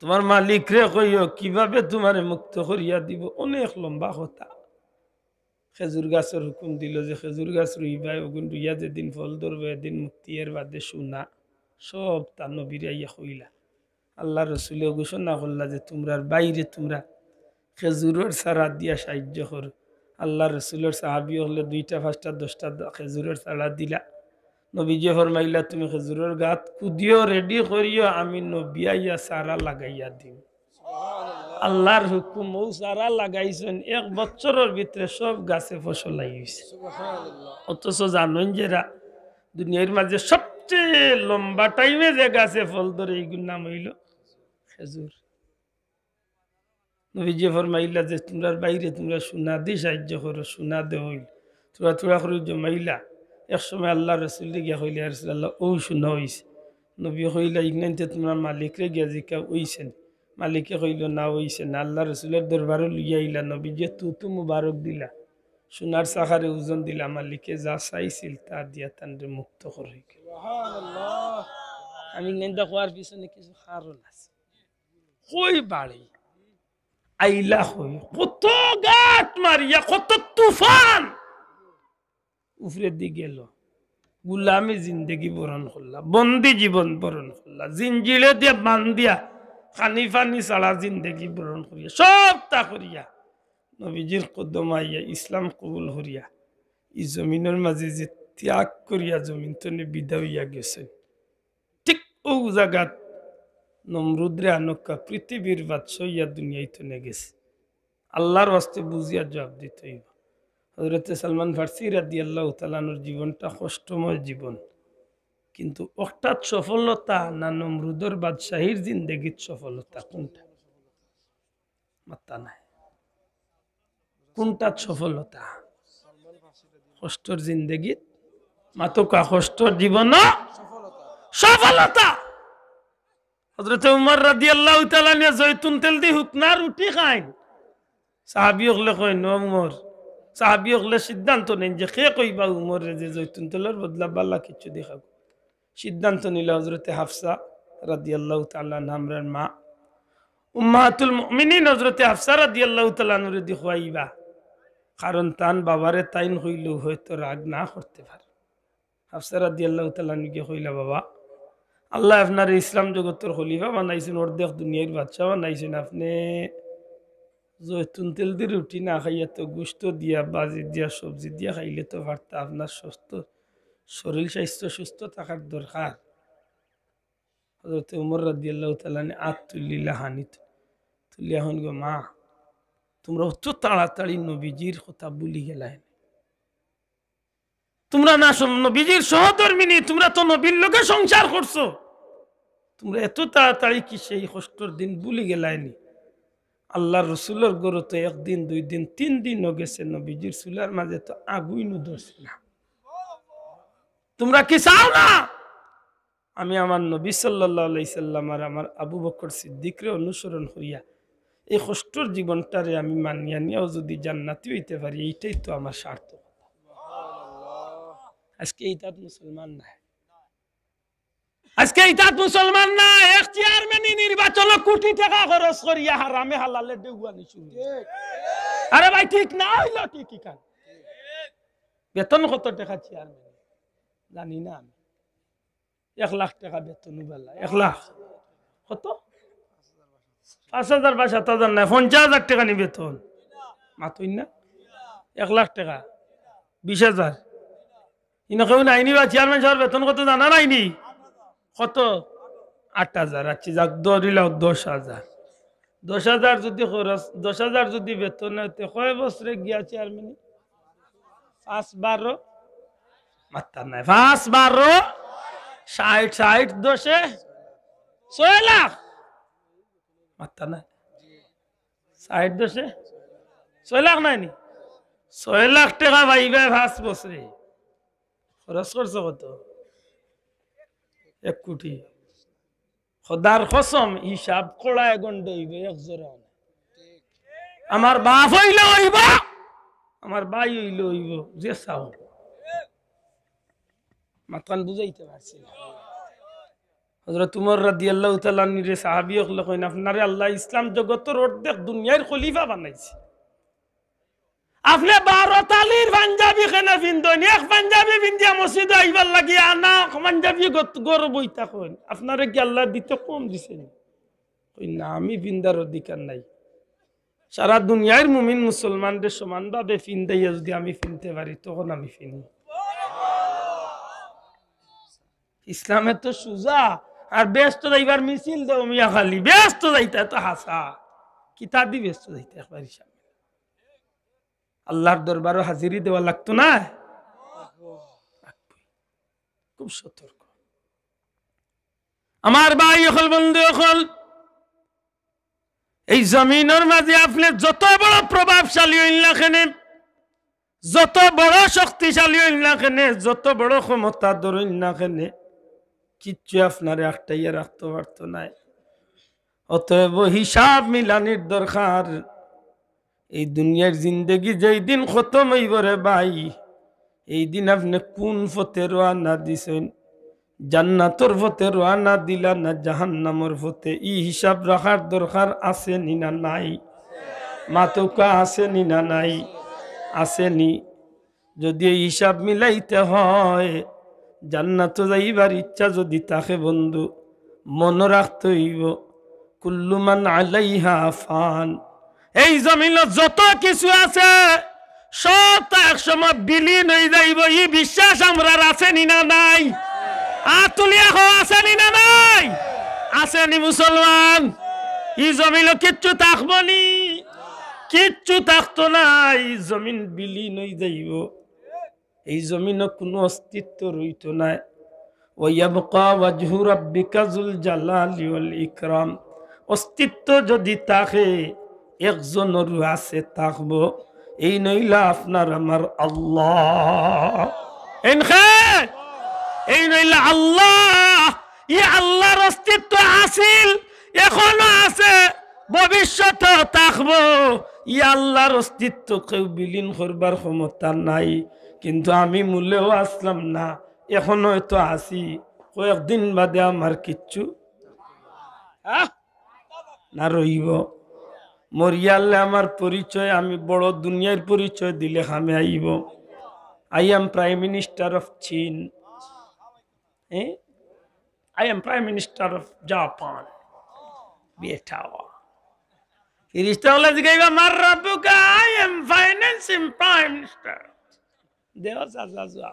তোমার মালিক রে কইও কিভাবে তোমারে মুক্ত করিয়া দিব। অনেক লম্বা কথা। খেজুর গাছের হুকুম দিল যে খেজুর গাছ রুইবাই ওগুন রুইয়া যেদিন ফল ধরবে এদিন মুক্তি। এর বাদে শুনা সব তা নবীর আইয়া কইলা। আল্লাহ রসুলে ঘোষণা করলা যে তোমরার বাইরে তোমরা খেজুরের সারা দিয়া সাহায্য করো। আল্লাহ রসুলের সাহাবি হলে 2টা 5টা 10টা খেজুরের সারা দিলা। নবীজি ফরমাইলা তুমি খেজুরের গাছ কুদিও রেডি করিও আমি নবী আইয়া সারা লাগাইয়া দিম। আল্লাহর হুকুম ও সারা লাগাইছেন 1 বছরের ভিতরে সব গাছে ফসল আইছে। অথচ জানেন যে দুনিয়ার মাঝে সবচেয়ে লম্বা টাইমে যে গাছে ফল ধরে এইগুলোর নাম হইল খেজুর। নবীজি ফরমাইলা যে তোমরা বাইরে তোমরা সোনা দিয়ে সাহায্য করো। সোনা দে হইল থোড়া থোড়া করে জমাইলা। এক সময় আল্লাহ রসুল গিয়া হইলে রাসূলুল্লাহ ও সোনা হইছে। নবী হইলা ইগনাইতে তোমরা মালিকরে গিয়া জিকা হইছেন। মালিকে কইল না হইছে না। আল্লাহ রসুলের দরবারে লইয়া আইলা। নবীজি তু মুবারক দিলা সোনার সাহারে ওজন দিলা। মালিকে যা চাইছিল তা দিয়া তানরে মুক্ত করে। আমি নেন্দা হওয়ার পিছনে কিছু কারণ আছে। কই বাড়ি আইলা হই কত গাট মারিয়া কত তুফান উপরে দি গেল। গুলামি জিন্দগি বরণ করলা, বন্দি জীবন বরণ করলা, জিঞ্জিলে দিয়ে বান্ধিয়া খানি ফানি ছাড়া জিন্দগি বরণ করিয়া সব তা করিয়া নবীজির কদম আইয়া ইসলাম কবুল করিয়া ই জমিনের মাঝে যে ত্যাগ করিয়া জমিন তনে বিদায় হইয়া গেছেন। ঠিক ও জায়গাত নমরুদরে আনকা পৃথিবীর বাদশাহ ইয়া দুনিয়ায় তনে গেছে। আল্লাহর ওয়াস্তে বুঝিয়া জবাব দিতে হইব। হযরতে সালমান ফারসি রাদিয়াল্লাহু তাআলা আনহুর জীবনটা কষ্টময় জীবন, কিন্তু অর্থাৎ সফলতা না নমরুদের বাদশাহীর জিন্দেগীর সফলতা কোনটা? মাথা নাই কোনটা সফলতা? কষ্টর জিন্দেগীর মাতকা কষ্টর জীবন সফলতা। হযরত উমর রাদিয়াল্লাহু তাআলা নিয়ে জয়তুন তেল দি হুকনা রুটি খায়। সাহাবী হলে কয় ন উমর, সাহাবী হলে সিদ্ধান্ত নেন যে কে কইবা উমর যে জয়তুন তেলের বদলা বালা কিছু দেখাবো। সিদ্ধান্ত নিল হযরতে হাফসা রাদিয়াল্লাহু তাআলা নামরার মা উম্মাতুল মুমিনিন হযরতে হাফসা রাদিয়াল্লাহু তাআলা নরে দি খাইবা, কারণ তান বাবারে তাইন হইলেও হয়তো রাগ না করতে পারে। হাফসা রাদিয়াল্লাহু তাআলা আনহাকে কইলা বাবা আল্লাহ আপনার ইসলাম জগতের খলিফা বানাইছেন অর্ধেক দুনিয়ার বাদশা বানাইছেন আপনি জৈতুন তেল দিয়ে রুটি না খাইয়া তো গোস্ত দিয়া বাজি দিয়া সবজি দিয়া খাইলে তো পারতা আপনার সুস্থ শরীর স্বাস্থ্য সুস্থ থাকার দরকার হযরত ওমর রাদিয়াল্লাহু তাআলা আত তুলিলা হানিত তুলি এখন গো মা তোমরা অত তাড়াতাড়ি নবীজির কথা ভুলি গেলাই তোমরা না নবীজির সহধর্মিনী তোমরা তো নবীর লোকে সংসার করছো তোমরা এত তাড়াতাড়ি কি সেই কষ্টর দিন ভুলি গেলাইনি আল্লাহ রসুলের গরু তো একদিন 2 দিন 3 দিনও গেছে নবীজির চুলার মাঝে তো আগুই ধরছে না তোমরা কি চাও না আমি আমার নবী সাল্লাল্লাহু আলাইহি সাল্লাম আর আমার আবু বকর সিদ্দিকরে অনুসরণ করিয়া এই কষ্টর জীবনটারে আমি মানিয়া নিয়েও যদি জান্নাতি হইতে পারি এইটাই তো আমার স্বার্থ আজকে এইটাত মুসলমান নাই আজকে এইটাত মুসলমান না এক চেয়ারম্যানই নির্বাচন কোটি টাকা খরচ করিয়া হারামে হালালে দেউয়ানি শুরু আরে ভাই ঠিক না হইলো ঠিকই কান বেতন কত টাকা চেয়ারম্যান জানি না আমি 1 লাখ টাকা বেতন বেলা 1 লাখ কত 5,000 বা 7,000 না 50,000 টাকা নি বেতন মাতই না 1 লাখ টাকা 20,000 ইনা কেউ নাইনি বা চেয়ারম্যান সাহেব বেতন কত জানা নাইনি কত 8,000 আচ্ছা যাক ধরিলাও 10,000 10,000 যদি খরচ 10,000 যদি বেতন হতে কয় বছরে গিয়া চেয়ারম্যান 5-12 মাত্রা নাই 5-12 60 10 6 লাখ মাত্রা নাই 60 10 6 লাখ নাইনি 6 লাখ টাকা পাইবে 5 বছরে খরচ করছো কত 1 কোটি খোদার কসম হিসাব কড়ায় গন্ড হইবে এক জোড়া আমার বাপ হইলে হইব আমার ভাই হইলে হইব যে চাও মাতকান বুঝাইতে পারছি না হযরত ওমর রাদিয়াল্লাহু তাআলা নিরে সাহাবী হলে কইন আপনারে আল্লাহ ইসলাম জগতের অর্ধেক দুনিয়ার খলিফা বানাইছে আপনি 12 তালির পাঞ্জাবি কেনা পিন্দন এক পাঞ্জাবি পিন্দিয়া মসজিদে আইবার লাগি আনা পাঞ্জাবি গর বইতা কইন আপনারে কি আল্লাহ দিতে কম দিছেন কই না আমি পিন্দার অধিকার নাই সারা দুনিয়ার মুমিন মুসলমানদের সমানভাবে পিন্দাইয়া যদি আমি পিনতে পারি তখন আমি পিনি ইসলামে তো সুজা আর ব্যস্ত যাইবার মিছিল দাও মিয়া খালি ব্যস্ত যাইতা তো হাসা কিতা দি ব্যস্ত যাইতা একবার হিসাব আল্লাহর দরবারে হাজিরি দেওয়া লাগতো না খুব সতর্ক আমার ভাই হল বন্ধু হল এই জমিনের মাঝে আপনি যত বড় প্রভাবশালী হইল না কেন যত বড় শক্তিশালী হইল না কেন যত বড় ক্ষমতা ধরইল না কেন কিচ্ছু আপনারে একটাইয়া রাখতে পারতো না অতএব হিসাব মিলানির দরকার এই দুনিয়ার জিন্দগি যেই দিন খতম হইব রে ভাই এই দিন আপনি কোন পথে রওনা দিছেন জান্নাতের পথে রওনা দিলা না জাহান্নামের পথে এই হিসাব রাখার দরকার আছে নি না নাই মাতুকা আছে নি না নাই আসেনি যদি এই হিসাব মিলাইতে হয় জান্নাতে যাইবার ইচ্ছা যদি থাকে বন্ধু মনে রাখতে হইব কুল্লু মান আলাইহা ফান এই জমিনে যত কিছু আছে সব তো একসময় বিলীন হয়ে যাইব এই বিশ্বাস আমরা আছে না নাই আতুলিয়া আছে না নাই আসেনি মুসলমান এই জমিনে কিচ্ছু থাকবো নি কিচ্ছু থাকতো না এই জমিন বিলীন হয়ে যাইব এই জমিনে কোনো অস্তিত্ব রইত না ওয়ায়াবকা ওয়াজহু রাব্বিকা যুল জালালি ওয়াল ইকরাম অস্তিত্ব যদি থাকে একজনের আছে থাকবো এই নইলা আপনার আমার আল্লাহ এই নইলা আল্লাহ এই আল্লাহর অস্তিত্ব আছিল এখনো আছে ভবিষ্যতে থাকবো ই আল্লাহর অস্তিত্ব কেউ বিলীন করবার ক্ষমতা নাই কিন্তু আমি মূলেও আসলাম না এখনো তো আসি কয়েকদিন বাদে আমার কিচ্ছু না রইব মরিয়ালে আমার পরিচয় আমি বড় দুনিয়ার পরিচয় দিলে আমি আইব I am prime minister of চীন Eh? I am Prime Minister of Japan. বেটা ফিরিস্তা হলে জিগাইবা মার রাব্বুকা I am financing Prime Minister. দেওয়া যা যা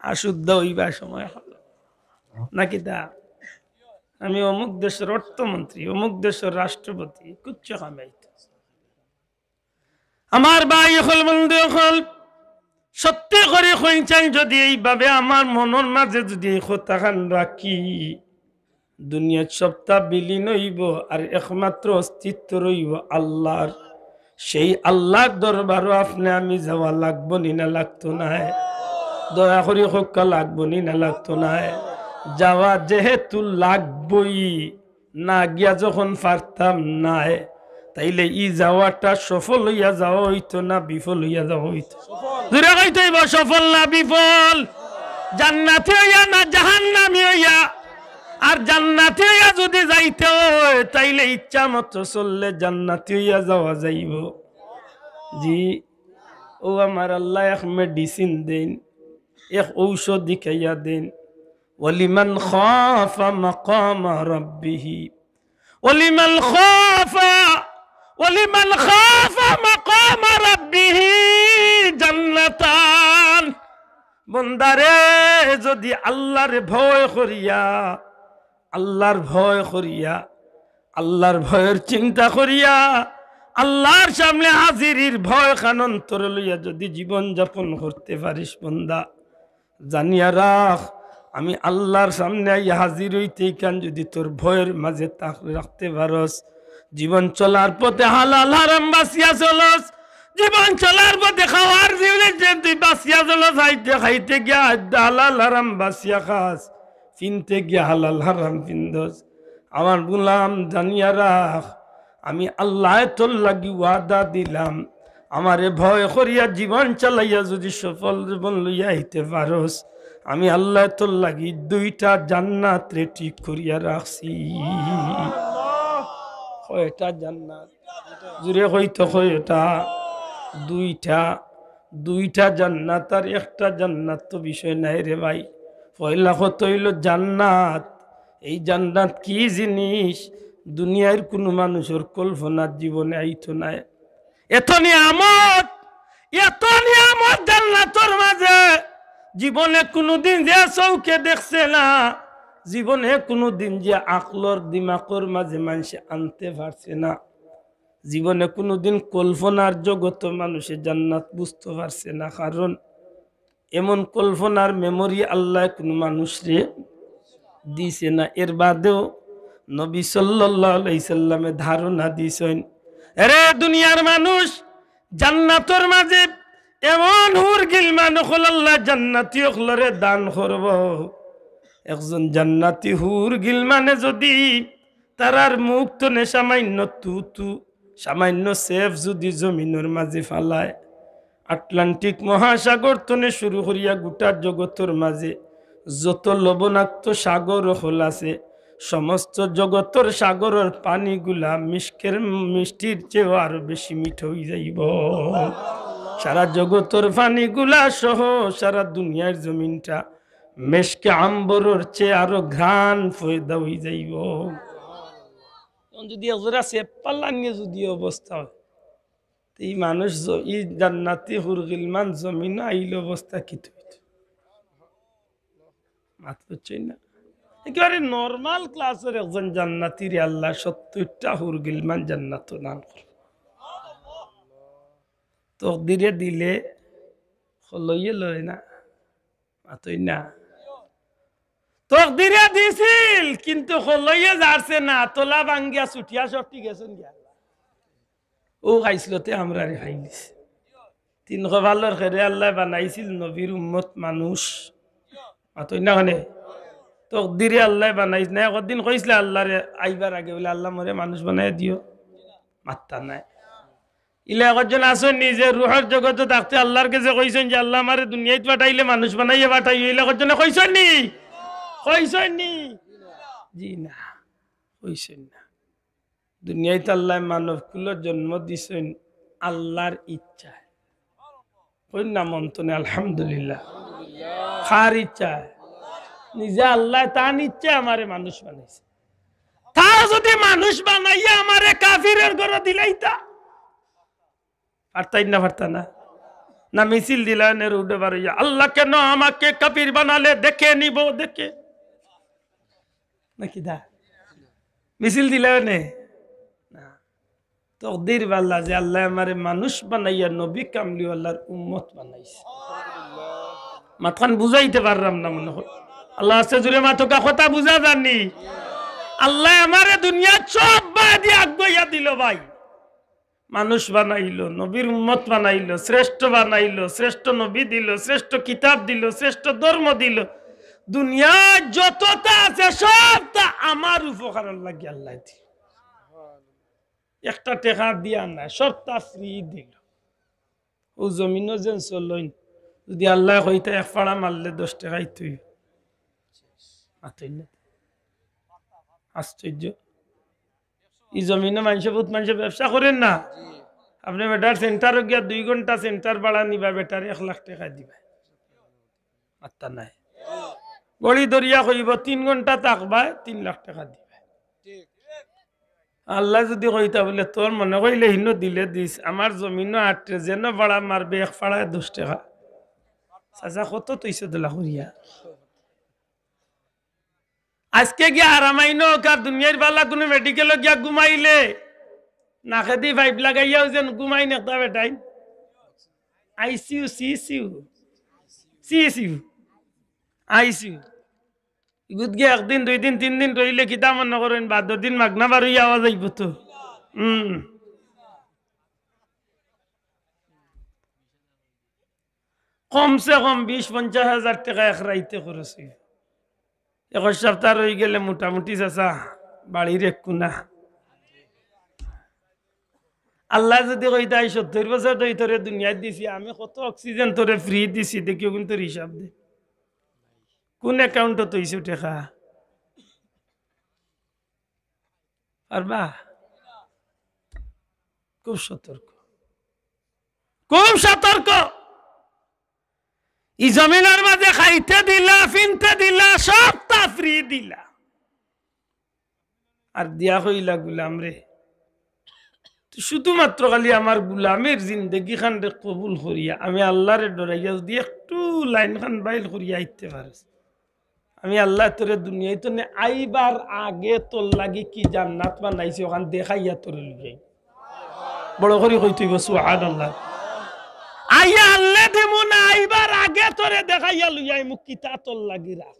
অশুদ্ধ হইবার সময় হলো নাকি তা আমি অমুক দেশের অর্থমন্ত্রী অমুক দেশের রাষ্ট্রপতি কুচ্চ কামাইতে আমার ভাই হল বন্ধু হল সত্যি করে কইচাই যদি এইভাবে আমার মনের মাঝে যদি এই কথাখান রাখি দুনিয়ার সবটা বিলীন হইব আর একমাত্র অস্তিত্ব রইব আল্লাহর সেই আল্লাহর দরবারও আপনি আমি যাওয়া লাগবো নি না লাগতো না দয়া করি হক্কা লাগবো নি না লাগতো না যাওয়া যেহেতু লাগবই না গিয়া যখন পারতাম না তাইলে ই যাওয়াটা সফল হইয়া যাওয়া হইতো না বিফল হইয়া যাওয়া হইতো দূরে হইতে হইব সফল না বিফল জান্নাতি হইয়া না জাহান্নামী হইয়া আর জান্নাতি হইয়া যদি যাইতে হয় তাইলে ইচ্ছা মতো চললে জান্নাতি হইয়া যাওয়া যাইব জি ও আমার আল্লাহ এক মেডিসিন দেন এক ঔষধি খাইয়া দেন ওয়ালিমান খাফা মাকামা রাব্বিহি ওয়ালিমান খাফা মাকামা রাব্বিহি জান্নাতান বন্দারে যদি আল্লাহর ভয় করিয়া আল্লাহর ভয়ের চিন্তা করিয়া আল্লাহর সামনে হাজিরির ভয় খান অন্তরে লইয়া যদি জীবন যাপন করতে পারিস বন্দা জানিয়া রাখ আমি আল্লাহর সামনে হাজির হইতে কান যদি তোর ভয়ের মাঝে রাখতে পারস জীবন চলার পথে হালাল হারাম বাসিয়া চলস জীবন চলার পথে খাওয়ার জীবনে যে তুই বাসিয়া চলস খাইতে গিয়া হালাল হারাম বাসিয়া খাস ফিনতে গিয়া হালাল হারাম ফিন্দস আমার গুলাম জানিয়া রাখ আমি আল্লাহ তোর লাগি ওয়াদা দিলাম আমারে ভয় করিয়া জীবন চালাইয়া যদি সফল জীবন লইয়া আইতে পারস আমি আল্লাহ তোর লাগি দুইটা জান্নাত রে ঠিক করিয়া রাখছি কয়টা জান্নাত জুড়ে হইতো কয়টা দুইটা জান্নাত আর একটা জান্নাত তো বিষয় নাই রে ভাই পয়লা কত হইল জান্নাত এই জান্নাত কি জিনিস দুনিয়ার কোনো মানুষের কল্পনার জীবনে আইতো নাই এত নিয়ামত জান্নাতের মাঝে জীবনে কোনোদিন যে চৌকে দেখছে না জীবনে কোনোদিন যে আকলর দিমাকর মাঝে মানুষে আনতে পারছে না জীবনে কোনোদিন কল্পনার জগত মানুষের জান্নাত বুঝতে পারছে না কারণ এমন কল্পনার মেমোরি আল্লাহ কোনো মানুষরে দিছে না এর বাদেও নবী সাল্লাল্লাহু আলাইহি সাল্লামে ধারণা দিছেন আরে দুনিয়ার মানুষ জান্নাতের মাঝে এমন হুর গিলমান হল আল্লাহ জান্নাতি হলরে দান করব একজন জান্নাতি হুর গিলমানে যদি তারার মুখ তো নে সামান্য সেফ যদি জমিনের মাঝে ফালায় আটলান্টিক মহাসাগর তনে শুরু করিয়া গোটা জগতের মাঝে যত লবণাক্ত সাগর হল আছে সমস্ত জগতের সাগরের পানিগুলা মিষ্টির চেয়েও আরো বেশি মিঠা হয়ে যাইব সারা জগতের পানিগুলা সহ সারা দুনিয়ার জমিনটা মেশকে আম্বরের চেয়ে আরো ঘ্রাণ ফয়দা হয়ে যাইব যদি একজোড়া সেপ পাল্লা নিয়ে যদি অবস্থা হয় এই মানুষ এই জান্নাতি হুরগিলমান জমিন আইল অবস্থা কি মাত বুঝছেন না একেবারে নর্মাল ক্লাসের একজন জান্নাতির আল্লাহ 70টা হুরগিলমান জান্নাত দান করবে তকদিরে দিলে লইয়ে লয় না মাতই না তকদিরে দিছিল কিন্তু লইয়ে যাচ্ছে না তোলা ভাঙ্গিয়া ছুটিয়া সরটি গেছেন গিয়া ও খাইছিলতে আমরা খাইলিস 300 ভালোর খেরে আল্লাহ বানাইছিল নবীর উম্মত মানুষ মাতই না মানে তকদিরে আল্লাহ বানাইছ না একদিন কইছিল আল্লাহরে আইবার আগে বলে আল্লাহ মরে মানুষ বানাই দিও মাত্তা নাই ইলা একজন আসেন নিজে রুহের জগতে থাকতে আল্লাহর কাছে কইছেন যে আল্লাহ আমারে দুনিয়ায় পাঠাইলে মানুষ বানাইয়া পাঠাই ইলা একজন কইছেন নি জি না কইছেন না দুনিয়াতে আল্লাহ মানব কুলের জন্ম দিছেন আল্লাহর ইচ্ছায় কই না মন্তনে আলহামদুলিল্লাহ খার ইচ্ছায় নিজে আল্লাহ তা নিচ্ছে আমারে মানুষ বানাইছে। তা যদি মানুষ বানাইয়া আমারে কাফিরের ঘরে দিলাইতা পারতাই না, পারতা না? না মিছিল দিলেন উঠে বাড়িয়া আল্লাহ কেন আমাকে কাফির বানালে দেখে নিব দেখে নাকি দা মিছিল দিলেন না। তকদির বাল্লা যে আল্লাহ আমারে মানুষ বানাইয়া নবী কামলি আল্লাহর উম্মত বানাইছে। মাথান বুঝাইতে পারলাম না মনে হয়। আল্লাহ আছে জুড়ে মাথকা কথা বুঝা জানি। আল্লাহ আমারে দুনিয়া সব বাদি আগুয়া দিল ভাই, মানুষ বানাইলো, নবীর উম্মত বানাইলো, শ্রেষ্ঠ বানাইলো, শ্রেষ্ঠ নবী দিল, শ্রেষ্ঠ কিতাব দিল, শ্রেষ্ঠ ধর্ম দিল। দুনিয়া যতটা আছে সবটা আমার উপকারের লাগে আল্লাহ দিল। একটা টেকা দিয়া না, সবটা ফ্রি দিল। ও জমিনও যেন চলইন যদি আল্লাহ হইতে এক ফাড়া মারলে 10 টাকাই তুই আশ্চর্য। এই জমিনে মানুষে বহুত মানুষে ব্যবসা করেন না। আপনি বেটার সেন্টারও গিয়া 2 ঘন্টা সেন্টার ভাড়া নিবা, বেটার 1 লাখ টাকা দিবা, আত্মা নাই। গড়ি দরিয়া কইব 3 ঘন্টা থাকবা 3 লাখ টাকা দিবা। আল্লাহ যদি কইতা বলে তোর মনে কইলে হিনো দিলে দিস, আমার জমিনও 8 যেন ভাড়া মারবে 1 ফাড়ায় 10 টাকা। চাচা কত তৈছে দিলা করিয়া আজকে গিয়া আরামাইনো কার দুনিয়ার বালা কোনো মেডিকেল গিয়া ঘুমাইলে নাকে দি পাইপ লাগাইয়াও যেন ঘুমাই নেতা বেটাই। আইসিউ সিসিউ সিসিউ আইসিউ ইগুত গিয়ে 1 দিন 2 দিন 3 দিন রইলে কিতা মনে করেন 12 দিন মাগনা বারুই আওয়াজ আইব তো। কমসে কম 20-50 হাজার টাকা এক রাইতে খরচ হইব। 1 সপ্তাহ রই গেলে মোটামুটি চাচা বাড়ির এক কোনা। আল্লাহ যদি কইতা 70 বছর ধরে তোরে দুনিয়ায় দিছি, আমি কত অক্সিজেন তোরে ফ্রি দিছি দেখিও কিন্তু হিসাব দে কোন অ্যাকাউন্টত হইছে টাকা পারবা? খুব সতর্ক, খুব সতর্ক। এই জমিনের মাঝে খাইতে দিলা, ফিনতে দিলা, সবটা ফ্রি দিলা, আর দিয়া কইলা গুলাম রে শুধুমাত্র খালি আমার গুলামের জিন্দগি খান কবুল করিয়া আমি আল্লাহরে ডরাইয়া যদি একটু লাইন খান বাইল করিয়া আইতে পারিস, আমি আল্লাহ তোরে দুনিয়ায় তো আইবার আগে তোর লাগি কি জান্নাত বানাইছে ওখান দেখাইয়া তোরে লুকাই বড় করে কই তুই সুবহানাল্লাহ। আইয়া আল্লাহ দেমু না আইবার আগে তোরে দেখাইয়া লুইয়াই মুখ কিতা তোর লাগি রাখ।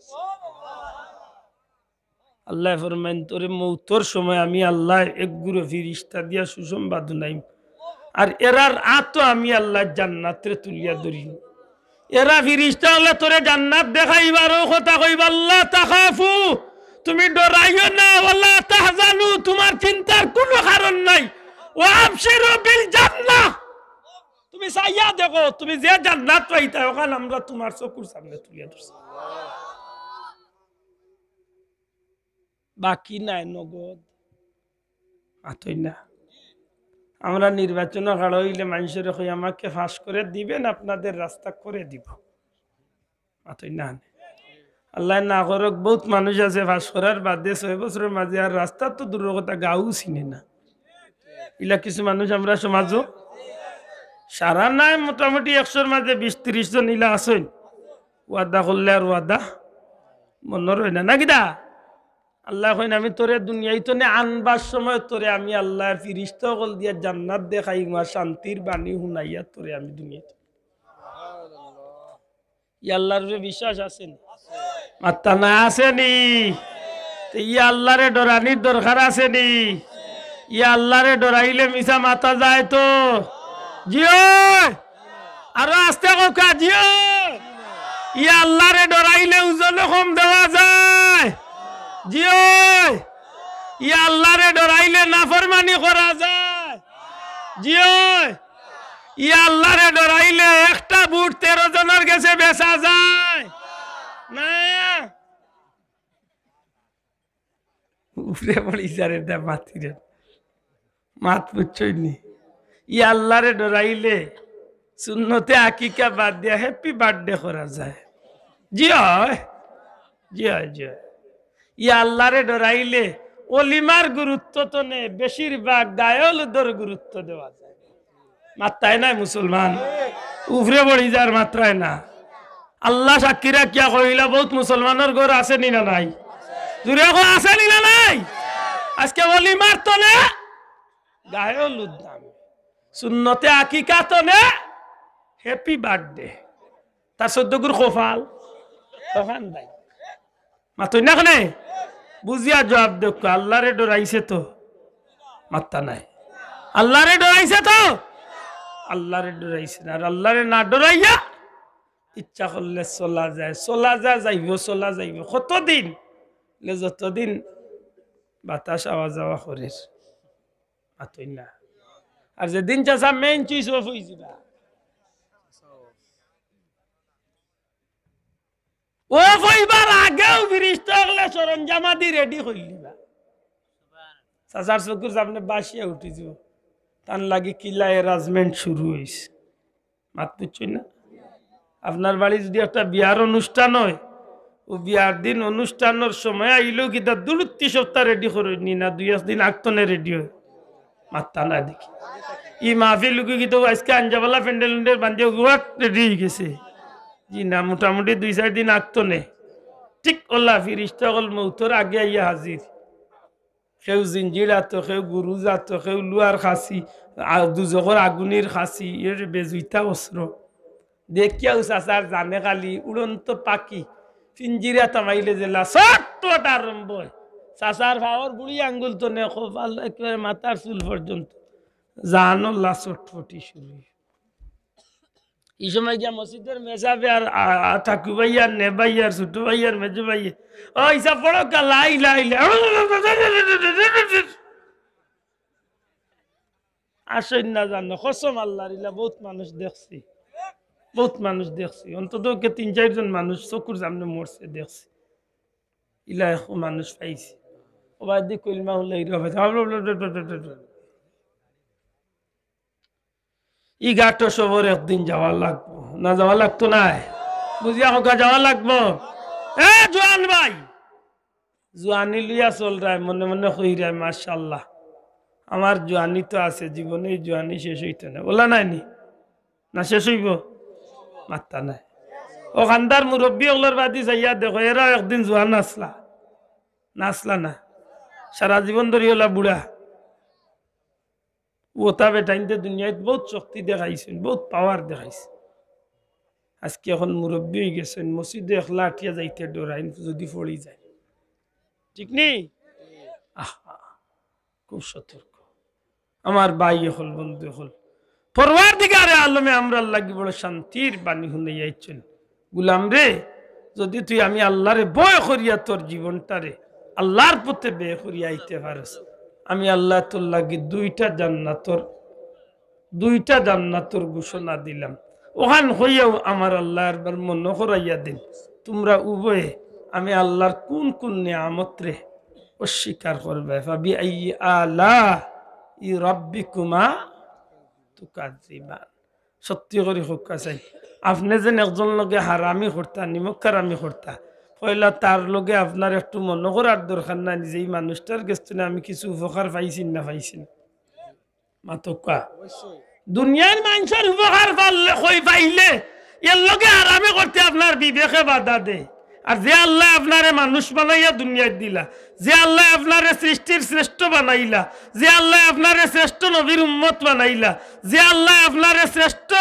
আল্লাহ ফরমাইন তোরে মৌতর সময় আমি আল্লাহ এক গুরু ফিরিস্তা দিয়া সুসংবাদ নাই, আর এরার আতো আমি আল্লাহ জান্নাতে তুলিয়া ধরি। এরা ফিরিস্তা হলে তোরে জান্নাত দেখাইবারও কথা কইবা আল্লাহ তাখাফু, তুমি ডরাইও না, ওয়ালা তাহজানু, তোমার চিন্তার কোনো কারণ নাই, ওয়া আবশিরু বিল জান্নাহ, তুমি চাইয়া দেখো তুমি যে জান্নাত পাইতা ওখানে আমরা তোমার চকুর সামনে তুলিয়া ধরছি। বাকি নাই নগদ আতই না। আমরা নির্বাচন কাড়া হইলে মানুষের কই আমাকে ফাঁস করে দিবেন, আপনাদের রাস্তা করে দিব, আতই না। আল্লাহ না করক বহুত মানুষ আছে ফাঁস করার বাদে 6 বছরের মাঝে আর রাস্তা তো দূরের কথা গাও চিনে না। ইলা কিছু মানুষ আমরা সমাজও সারা নাই মোটামুটি 100-র মাঝে 20-30 জন ইলা আসেন, ওয়াদা করলে আর ওয়াদা মনে রয় না নাকি দা। আল্লাহ কইন আমি তোরে দুনিয়ায় তো আনবার সময় তোরে আমি আল্লাহ ফিরিস্তা কল দিয়া জান্নাত দেখাই মা শান্তির বাণী শুনাইয়া তোরে আমি দুনিয়াতে। আল্লাহর বিশ্বাস আছেন মাত্তা না আসেনি? ইয়া আল্লাহরে ডরানির দরকার আসেনি? ইয়া আল্লাহরে ডরাইলে মিছা মাথা যায় তো জিও আরো আস্তে কোকা জিও। ইয়া আল্লাহরে ডরাইলে ওজন কম দেওয়া যায় জিও। ইয়া আল্লাহরে ডরাইলে নাফরমানি করা যায় জিও। ইয়া আল্লাহরে ডরাইলে একটা বুট 13 জনের কাছে বেচা যায় না। উপরে পড়ি যারে দা মাতিরে মাত বুঝছইনি। ইয়া আল্লাহরে ডরাইলে সুন্নতে আকিকা বাদ দিয়া হ্যাপি বার্থডে করা যায় জিও জি হয় জি হয়। ইয়া আল্লাহরে ডরাইলে অলিমার গুরুত্ব তো নেই, বেশিরভাগ গায়লুদর গুরুত্ব দেওয়া যায়। মাত্রায় নাই মুসলমান, উফরে বড়ি যার মাত্রায় না। আল্লাহ সাক্ষীরা কিয়া কইলা বহুত মুসলমানের ঘর আছে নি না নাই? জুড়ে আছে নি না নাই? আজকে অলিমার তো না গায়লুদ নাম, সুন্নতে আকিকা তো না হ্যাপি বার্থডে, তার 14 গুর খোফাল তখন ভাই মাতই না কেন বুঝিয়া জবাব দেখ। আল্লাহরে ডরাইছে তো মাত্তা নাই, আল্লাহরে ডরাইছে তো, আল্লাহরে ডরাইছে না। আর আল্লাহরে না ডরাইয়া ইচ্ছা করলে চলা যায়, চলা যাইব, চলা যাইব কতদিন, যতদিন বাতাস আওয়া যাওয়া করে মাতই না। আর যেদিন চাষা মেইন চুইস অফ হয়ে যাবা, ও কইবার আগেও ফিরিস্তা হলে সরঞ্জামাদি রেডি কইলিবা। চাচার চকুর সামনে বাসিয়া উঠি যাব, তার লাগে কিলা এরাজমেন্ট শুরু হয়েছে। মাত বুঝছই না? আপনার বাড়ি যদি একটা বিয়ার অনুষ্ঠান হয়, ও বিয়ার দিন অনুষ্ঠানের সময় আইলেও কি তার 2-3 সপ্তাহ রেডি করে নি না, 2 দিন আগতনে রেডি হয় মাত্তা না দেখি। ই মাহফিল লুকি কিন্তু আজকে আঞ্জাবালা প্যান্ডেল বান্ধে রেডি হয়ে গেছে জি না, মোটামুটি 2-4 দিন আগতনে ঠিক ওল্লা ফিরিস্তা হল মৌতর আগে আইয়া হাজির। কেউ জিঞ্জির আতো, কেউ গুরুজ আতো, কেউ লুয়ার খাসি, দুজকর আগুনির খাসি, এর বেজুইতা অস্ত্র দেখিয়াও চাচার জানে খালি উড়ন্ত পাখি পিঞ্জিরা তামাইলে জেলা ছোট্ট আরম্ভ হয়। চাচার ভাওয়ার বুড়ি আঙ্গুল তো নে খোপাল একেবারে মাথার চুল পর্যন্ত জানোল্লা চটফটি শুরু। এই সময় গিয়া মসজিদের মেজাবে আর ঠাকু ভাইয়ার নে ভাইয়ার ছোট ভাইয়ার মেজো ভাইয়া ও হিসাব পড়ো লাই লাই আসেন না জানো কসম আল্লাহর ইলা বহুত মানুষ দেখছি, বহুত মানুষ দেখছি, অন্তত 3-4 জন মানুষ চকুর সামনে মরছে দেখছি। ইলা এখন মানুষ পাইছি ওবার দি কইলমা হলে ই গাটো সবর একদিন যাওয়া লাগবো, না যাওয়া লাগতো না? বুঝিয়া হোক যাওয়া লাগবো। এ জোয়ান ভাই, জোয়ানি লইয়া চল রায়, মনে মনে হই রায় মাশাআল্লাহ আমার জোয়ানি তো আছে, জীবনে জোয়ানি শেষ হইতে না বলা নাইনি না, শেষ হইব মাত্তা নাই। ও খান্দার মুরব্বী ওগুলোর বাদি যাইয়া দেখো, এরা একদিন জোয়ান নাচলা, নাচলা না, সারা জীবন ধরে ওলা বুড়া। ওটা বেটাইতে দুনিয়ায় বহুত শক্তি দেখাইছেন, বহুত পাওয়ার দেখাইছে। আজকে এখন মুরব্বী হয়ে গেছেন, মসজিদে একলা আটিয়া যাইতে ডরাইন যদি পড়ি যায়, ঠিক নেই? খুব সতর্ক আমার ভাই হল, বন্ধু হল। পরওয়ারদিগারে আলমে আমরা লাগি বড় শান্তির বাণী শুনে যাইছেন, গুলাম রে যদি তুই আমি আল্লাহরে বয় করিয়া তোর জীবনটারে আল্লাহর পথে বেয়ে করিয়া আইতে পারস, আমি আল্লাহ তোর লাগি 2টা জান্নাতর ঘোষণা দিলাম। ওখান হইয়াও আমার আল্লাহ একবার মনে করাইয়া দিন, তোমরা উভয়ে আমি আল্লাহর কোন কোন নিয়ামত রে অস্বীকার করবে। ফাবি আই আলা ই রাব্বিকুমা তুকাযিবান। সত্যি করে হোকা চাই আপনি যেন একজন লগে হারামি করতা, নিমক হারামি করতা, পয়লা তার লগে আপনার একটু মনে করার দরকার নাই যে এই মানুষটার কাছে আমি কিছু উপকার পাইছি না পাইছি না। মাতকা দুনিয়ার মানুষের উপকার পাইলে এর লগে আরামে করতে আপনার বিবেকে বাধা দে। আর যে আল্লাহ আপনারে মানুষ বানাইয়া দুনিয়ায় দিলা, যে আল্লাহ আপনারে সৃষ্টির শ্রেষ্ঠ বানাইলা, যে আল্লাহ আপনারে শ্রেষ্ঠ নবীর উম্মত বানাইলা, যে আল্লাহ আপনারে শ্রেষ্ঠ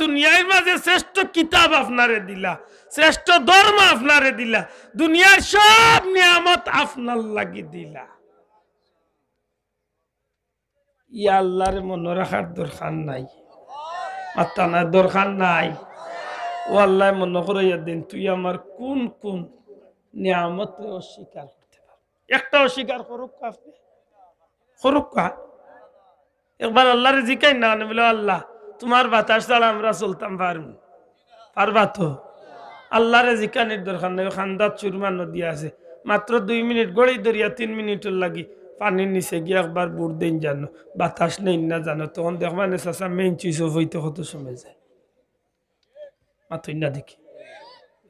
দুনিয়ার মাঝে শ্রেষ্ঠ কিতাব আপনারে দিলা, শ্রেষ্ঠ ধর্ম আপনারে দিলা, দুনিয়ার সব নিয়ামত আপনার লাগি দিলা, ই আল্লাহরে মনে রাখার দরকার নাই, মাত্তা না দরকার নাই। ও আল্লাহ মনে করাইয়া দিন তুই আমার কোন কোন নিয়ামত অস্বীকার করতে পার, একটা অস্বীকার করুক আপনি করুক। একবার আল্লাহরে জিকাই না বলে আল্লাহ তোমার বাতাস ছাড়া আমরা চলতাম পারবা তো? আল্লাহরে জিকানির দরকার নেই, খান্দাত চুরমা নদী আছে, মাত্র 2 মিনিট গড়ি ধরিয়া 3 মিনিটের লাগি পানির নিচে গিয়ে একবার বুড় দিন জানো, বাতাস নেই না জানো, তখন দেখবা না চাষা মেইন চুইস হইতে কত সময় যায়, মাথই না দেখি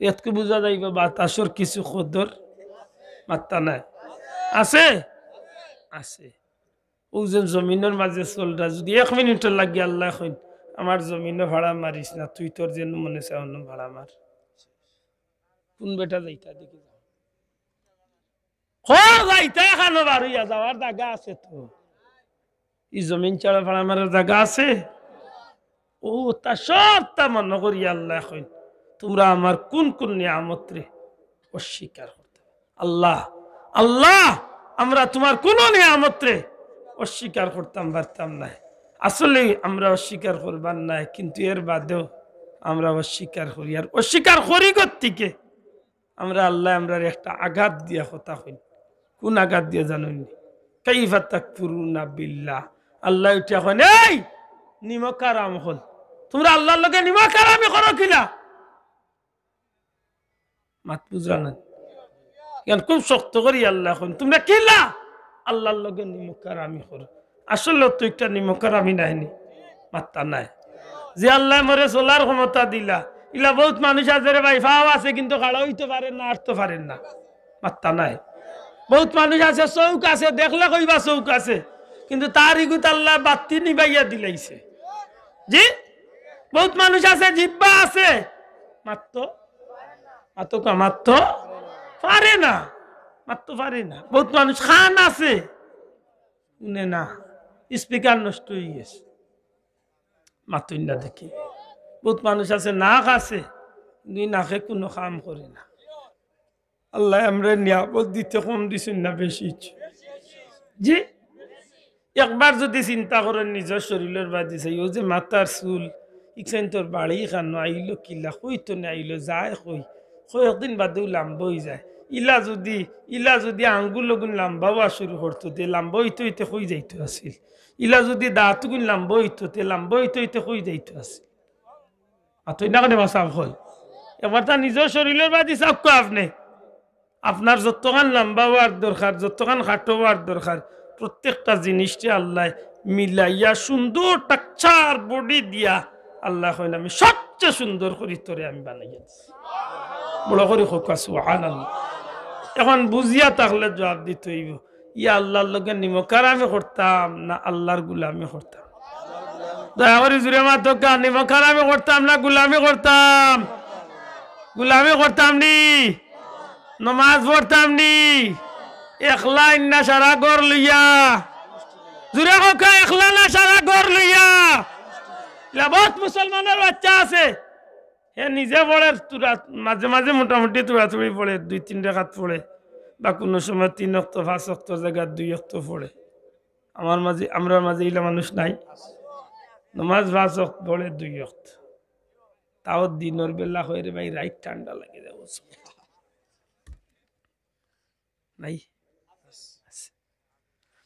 এতকে বোঝা যাইব বাতাসর কিছু খদর মাত্রা নাই আছে আছে ও যে জমিনের মাঝে চলরা যদি 1 মিনিটের লাগি আল্লাহ কইন আমার জমিনে ভাড়া মারিস না তুই তোর যেন মনে চায় অন্য ভাড়া মার কোন বেটা যাইতা দেখি যাইতা এখানো বাড়িয়া যাওয়ার জায়গা আছে তো ই জমিন ছাড়া ভাড়া মারার জায়গা আছে ও তা সবটা মনে করি আল্লাহ কইন তোমরা আমার কোন কোন নিয়ামত রে অস্বীকার করতে আল্লাহ আল্লাহ আমরা তোমার কোন নিয়ামত রে অস্বীকার করতাম পারতাম না আসলে আমরা অস্বীকার করবার নাই কিন্তু এর বাদেও আমরা অস্বীকার করি আর অস্বীকার করি থেকে আমরা আল্লাহ আমরা একটা আঘাত দিয়া কথা হই কোন আঘাত দিয়ে জানেন কাইফা তাকফুরুনা বিল্লাহ আল্লাহ উঠে এখন এই নিমকারাম হল তোমরা আল্লাহর লগে নিমকারামি করো কিনা মাত বুঝরা না কেন খুব শক্ত করি আল্লাহ এখন তোমরা কিলা আল্লাহর লগে নিমকারামি করো আসলে তো একটা নিমকারামি নাইনি মাত্তা নাই যে আল্লাহ মরে চলার ক্ষমতা দিলা ইলা বহুত মানুষ আছে রে ভাই ফাও আছে কিন্তু খাড়া হইতে পারেন না আটতে পারেন না মাত্তা নাই বহুত মানুষ আছে চৌক আছে দেখলে কইবা চৌক আছে কিন্তু তার ইগুত আল্লাহ বাতি নিবাইয়া দিলাইছে জি বহুত মানুষ আছে জিব্বা আছে মাত্র মাত্র পারে না মাত্র পারে না বহুত মানুষ খান আছে শুনে না স্পিকার নষ্ট হয়ে গেছে মাতুই না দেখি বহুত মানুষ আছে নাক আছে দুই নাকে কোনো কাম করে না আল্লাহ আমরা নিয়ামত দিতে কম দিছেন না বেশি জি একবার যদি চিন্তা করেন নিজের শরীরের বাদি চাই ও যে মাথার চুল ইকসাইন তোর বাড়ি খানো আইলো কিলা কইতো না আইলো যায় একদিন বাদেও লাম্বা হয়ে যায় ইলা যদি আঙ্গুল লগুন লাম্বা হওয়া শুরু করতো তে লাম্বা হইতে হইতে কই যাইতো আসিল ইলা যদি দাঁতগুন লাম্বা হইতো তে লাম্বা হইতে হইতে কই যাইতো আসিল আতই না কেন বাসাব হয় এবার তার নিজের শরীরের বাদি চাপ কো আপনি আপনার যতখান লম্বা হওয়ার দরকার যতখান খাটো হওয়ার দরকার প্রত্যেকটা জিনিসটি আল্লাহ মিলাইয়া সুন্দর টাকচার বডি দিয়া আল্লাহ কইন আমি সবচেয়ে সুন্দর করি তোরে আমি বানাইয়া দিছি বড় করে খোকা সুবহানাল্লাহ এখন বুঝিয়া থাকলে জবাব দিতে হইব ইয়া আল্লাহর লগে নিমকারামি করতাম না আল্লাহর গুলামি করতাম দয়া করে জুড়ে মাত্র নিমকারামি করতাম না গুলামি করতাম নি নমাজ পড়তাম নি একলা না সারা গর লইয়া জুড়ে হোকা একলা না সারা গর লইয়া বহুত মুসলমানের বাচ্চা আছে হে নিজে পড়ে মাঝে মাঝে মোটামুটি তুড়াতুড়ি পড়ে 2-3 রাকাত পড়ে বা কোনো সময় 3 ওয়াক্ত 5 ওয়াক্ত জায়গা 2 ওয়াক্ত পড়ে আমরা মাঝে ইলা মানুষ নাই নমাজ 5 ওয়াক্ত পড়ে 2 ওয়াক্ত তাও দিনের বেলা হয়ে রে ভাই রাইট ঠান্ডা লাগে যাবো নাই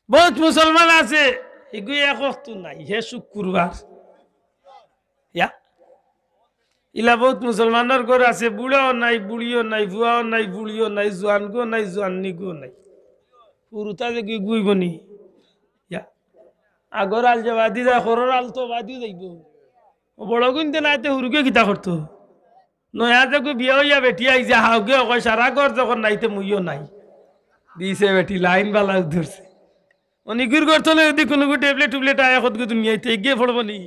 বহুত মুসলমান আছে এগুলো এক ওয়াক্ত নাই হে শুক্রবার ইলা বহুত মুসলমানের ঘর আছে বুড়াও নাই বুড়িও নাই বুয়াও নাই বুড়িও নাই জোয়ান গো নাই জোয়ানি গো নাই পুরুতা যে গুইব নি আগর আল যে বাদি যায় খরর আল তো বাদি যাইব বড় গুনতে নাইতে হুরুকে কিতা করতো নয়া যে বিয়া হইয়া বেটি আইছে হাউকে অকয় সারা ঘর যখন নাইতে মুইও নাই দিছে বেটি লাইন বালা ধরছে অনেকের ঘর তো যদি কোনো ট্যাবলেট আয়া কত দুনিয়াতে গিয়ে পড়বো নি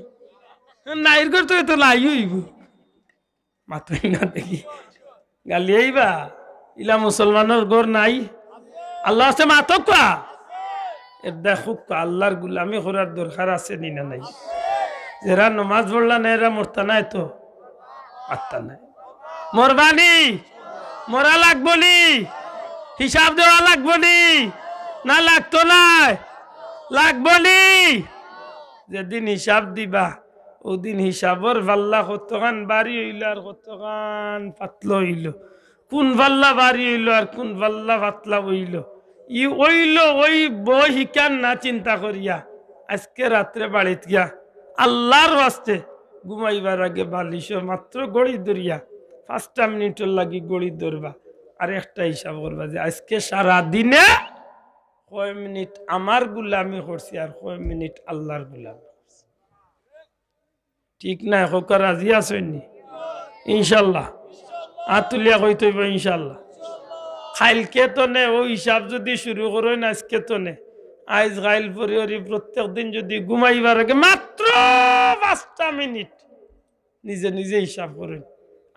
নাইর ঘর তো এত লাই হইব মাত্রই না দেখি গালি আইবা ইলা মুসলমানের ঘর নাই আল্লাহ আছে মাতক কা এর দেখো আল্লাহর গুলামি করার দরকার আছে নি না নাই যারা নমাজ পড়লা না এরা মরতা নাই তো আত্মা নাই মরবানি মরা লাগবো নি হিসাব দেওয়া লাগবো নি না লাগতো না লাগবো নি যেদিন হিসাব দিবা ওদিন হিসাবর ভাল্লা কতখান বাড়ি হইল আর কতখান পাতলা হইল কোন ভাল্লা বাড়ি হইল আর কোন ভাল্লা পাতলা হইল ই ওইল ওই বই শিকান না চিন্তা করিয়া আজকে রাত্রে বাড়িত গিয়া আল্লাহর বাস্তে ঘুমাইবার আগে বালিশ মাত্র গড়ি ধরিয়া 5টা মিনিটের লাগি গড়ি ধরবা আর একটা হিসাব করবা যে আজকে সারা দিনে কয় মিনিট আমার গুলামি করছি আর কয় মিনিট আল্লাহর গুলামি ঠিক না হোক রাজি আছেন ইনশাল্লাহ তুলিয়া কইতে হইব ইনশাল্লাহ। খাইলকে তো নে ও হিসাব যদি শুরু করেন আজকে তো নে আইজ গাইল পরিহরি প্রত্যেক দিন যদি ঘুমাইবার আগে মাত্র 5টা মিনিট নিজে নিজে হিসাব করেন।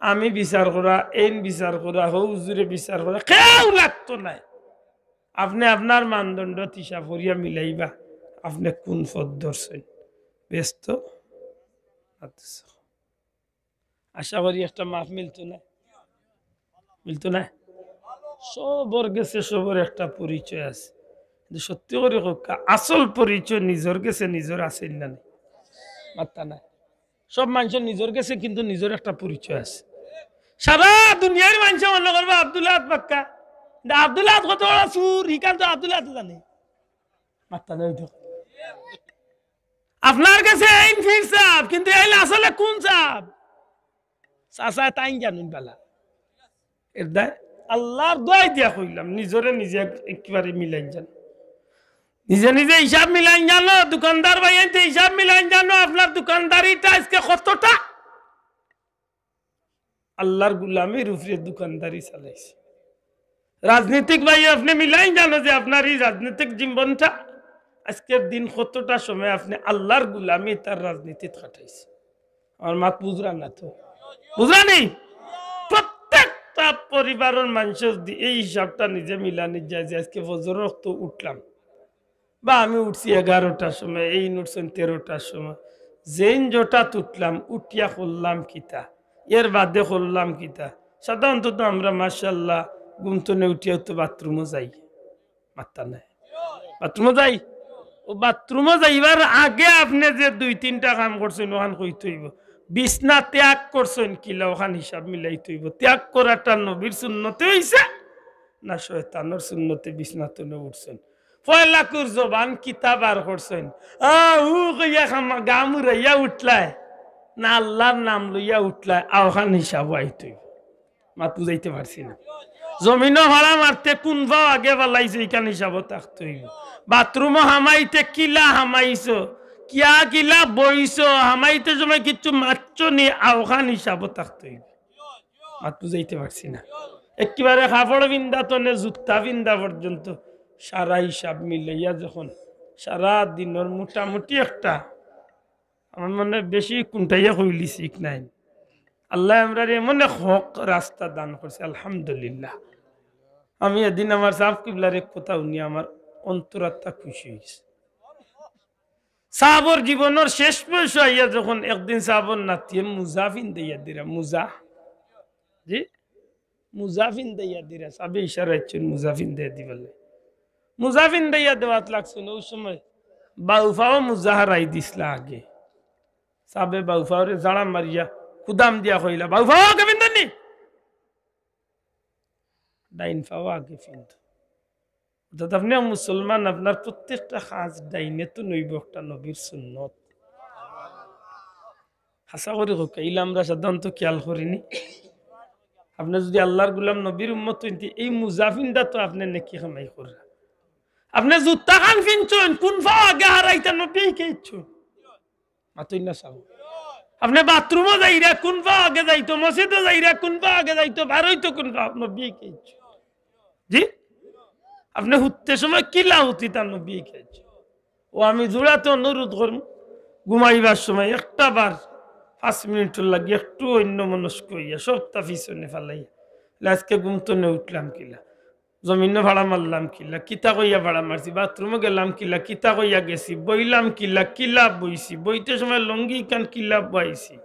আমি বিচার করা এইন বিচার করা হুজুরে বিচার করা কেউ লাগতো নাই। আপনি আপনার মানদণ্ড হিসাব করিয়া মিলাইবা আপনি কোন পথ ধরছেন। ব্যস্ত আশা করি একটা মাফ মিলতো না। সবর গেছে সবর একটা পরিচয় আছে, কিন্তু সত্যি করে আসল পরিচয় নিজের গেছে নিজের আছে না মাত্রা নাই। সব মানুষের নিজের গেছে কিন্তু নিজের একটা পরিচয় আছে। সারা দুনিয়ার মানুষ মনে করবো আব্দুল্লাহ পাক্কা, আব্দুল্লাহ কত বড় সুর হিকান তো আব্দুল্লাহ জানে মাত্রা নাই। আপনার কাছে এই ফির সাপ, কিন্তু আসলে কোন সাপ চাচা তাই জানুন পালা এর দায় আল্লাহর দোয়াই দিয়া কইলাম নিজরে নিজে একেবারে মিলাইন জানো, নিজে নিজে হিসাব মিলাইন জানো। দোকানদার ভাইয়াতে হিসাব মিলাইন জানো আপনার দোকানদারিটা আজকে কতটা আল্লাহর গুলামির উপরে দোকানদারি চালাইছে। রাজনীতিক ভাই আপনি মিলাইন জানো যে আপনার এই রাজনৈতিক জীবনটা আজকের দিন কতটা সময় আপনি আল্লাহর গুলামি তার রাজনীতি খাটাইছে। আমার মাত বুঝরা না তো বুঝরা নেই। প্রত্যেকটা পরিবারের মানুষ এই হিসাবটা নিজে মিলানি যায় যে আজকে ফজর রক্ত উঠলাম বা আমি উঠছি 11টার সময়, এই উঠছেন 13টার সময়, যেন জোটা উঠলাম উঠিয়া করলাম কিতা, এর বাদে করলাম কিতা। সাধারণত আমরা মাশাআল্লাহ গুমতনে উঠিয়া তো বাথরুমও যাই, মাত্তা নাই বাথরুমও যাই। ও বাথরুমও যাইবার আগে আপনি যে 2-3টা কাম করছেন ওখান কইতে হইব। বিছনা ত্যাগ করছেন কিলা ওখান হিসাব মিলাইতে হইব। ত্যাগ করাটা নবীর সুন্নতে হইছে না শয়তানের সুন্নতে বিছনা তুলে উঠছেন। পয়লাকুর জবান কিতাব আর করছেন গামুরাইয়া উঠলায় না আল্লাহর নাম লইয়া উঠলায় ওখান হিসাব আইতে হইব। মাত বুঝাইতে পারছি না। জমিনও ভাড়া মারতে কোন ভাও আগে পালাইছে এখান হিসাব থাকতে হইব। বাথরুমও হামাইতে কিলা হামাইছো কিয়া কিলা বইছো হামাইতে সময় কিছু মারছ নি ওখান হিসাব থাকতে হইব। মাত বুঝাইতে পারছি না। একেবারে কাপড় বিন্দা তো নে জুতা বিন্দা পর্যন্ত সারা হিসাব মিলাইয়া যখন সারা দিনের মোটামুটি একটা আমার মনে বেশি কুন্টাইয়া কইলি শিখ নাই। আল্লাহ আমরা এমন হক রাস্তা দান করছে আলহামদুলিল্লাহ। আমি এদিন আমার সাহেব কিবলার এক কথা উনি আমার অন্তরাত্মা খুশি হয়েছে। সাহাবর জীবনের শেষ বয়স আইয়া যখন একদিন সাহাবর নাতিয়ে মুজাফিন দিয়া দিরা মুজাফিন দিয়া দিরা সাবে ইশারা ইচ্ছেন মুজাফিন দিয়ে দিবলে মুজাফিন দিয়া দেওয়াত লাগছিল। ওই সময় বাউফাও মুজাহারাই দিসলা আগে সাবে বাউফাওরে জাড়া মারিয়া কুদাম দিয়া কইলা বাউফাও আগে ফিন্দনি ডাইন ফাও আগে ফিন্দ। আপনি মুসলমান আপনার প্রত্যেকটা কাজ ডাইনে তো নইব একটা নবীর সুন্নত। হাসা করে হোক এইলে আমরা সাধারণত খেয়াল করিনি। আপনি যদি আল্লাহর গুলাম নবীর উম্মত এই মুজাফিনটা তো আপনি নেকি কামাই করা। আপনি জুতা খান ফিনছেন কোন ফাও আগে হারাইতা নবী কেইছো মাতই না সাব। আপনি বাথরুমও যাইরা কোন ফাও আগে যাইতো, মসজিদও যাইরা কোন ফাও আগে যাইতো, বারইতো কোন ফাও নবী কেইছো। জি আপনি হুতে সময় কিলা হুতি তার নবী খেয়েছে। ও আমি জোড়াতে অনুরোধ করব ঘুমাইবার সময় একটা বার 5 মিনিট লাগি একটু অন্য মনস্ক হইয়া সবটা পিছনে ফেলাইয়া আজকে ঘুমতনে উঠলাম কিলা, জমিনে ভাড়া মারলাম কিলা, কিতা কইয়া ভাড়া মারছি, বাথরুমে গেলাম কিলা, কিতা কইয়া গেছি, বইলাম কিলা, কিলা বইছি, বইতে সময় লঙ্গি কান কিলা বইছি,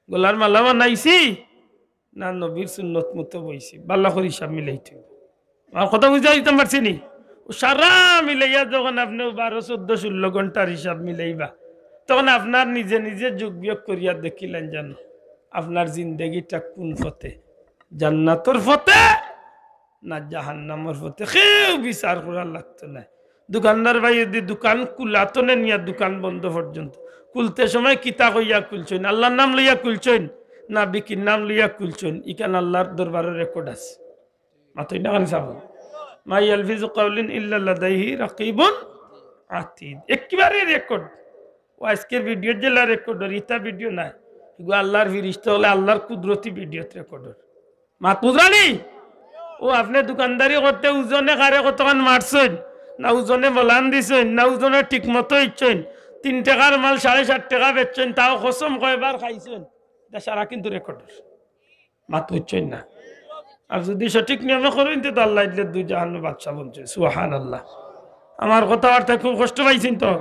গলার মালা বানাইছি না নবীর সুন্নত মতো বইছি। বাল্লা করে হিসাব মিলাইতে আমার কথা বুঝতে দিতে পারছি নি। সারা মিলাইয়া যখন আপনি 12-14-16 ঘন্টার হিসাব মিলাইবা তখন আপনার নিজে নিজে যোগ বিয়োগ করিয়া দেখিলেন জানো আপনার জিন্দগিটা কোন পথে, জান্নাতর পথে না জাহান্নামের পথে। কেউ বিচার করার লাগতো না। দোকানদার ভাই যদি দোকান কুলাতো না নিয়া দোকান বন্ধ পর্যন্ত খুলতে সময় কিতা কইয়া খুলছেন, আল্লাহর নাম লইয়া খুলছেন না বিকির নাম লইয়া খুলছেন, ইকান আল্লাহর দরবারের রেকর্ড আছে। মাতই না কান সাব মা ইয়ালফিজু কাউলিন ইল্লা লাদাইহি রাকিবুন আতীদ। একেবারে রেকর্ড। ও আজকের ভিডিও জেলা রেকর্ডর ইতা ভিডিও নাই, এগুলো আল্লাহর ফিরিস্তা হলে আল্লাহর কুদরতি ভিডিওতে রেকর্ডর। মাত বুঝরানি ও আপনি দোকানদারি করতে ওজনে কারে কতক্ষণ মারছেন না ওজনে বলান দিছেন না ওজনে ঠিক মতো ইচ্ছেন 3 টাকার মাল 7.5 টাকা বেচছেন তাও কসম কয়বার খাইছেন এটা সারা কিন্তু রেকর্ড মাত বুঝছেন না আর যদি সঠিক নিয়মে করেন তো আল্লাহ দিলে 2 জাহান্ন বাদশা বলছে সুবহানাল্লাহ আমার কথাবার্তা খুব কষ্ট পাইছেন তো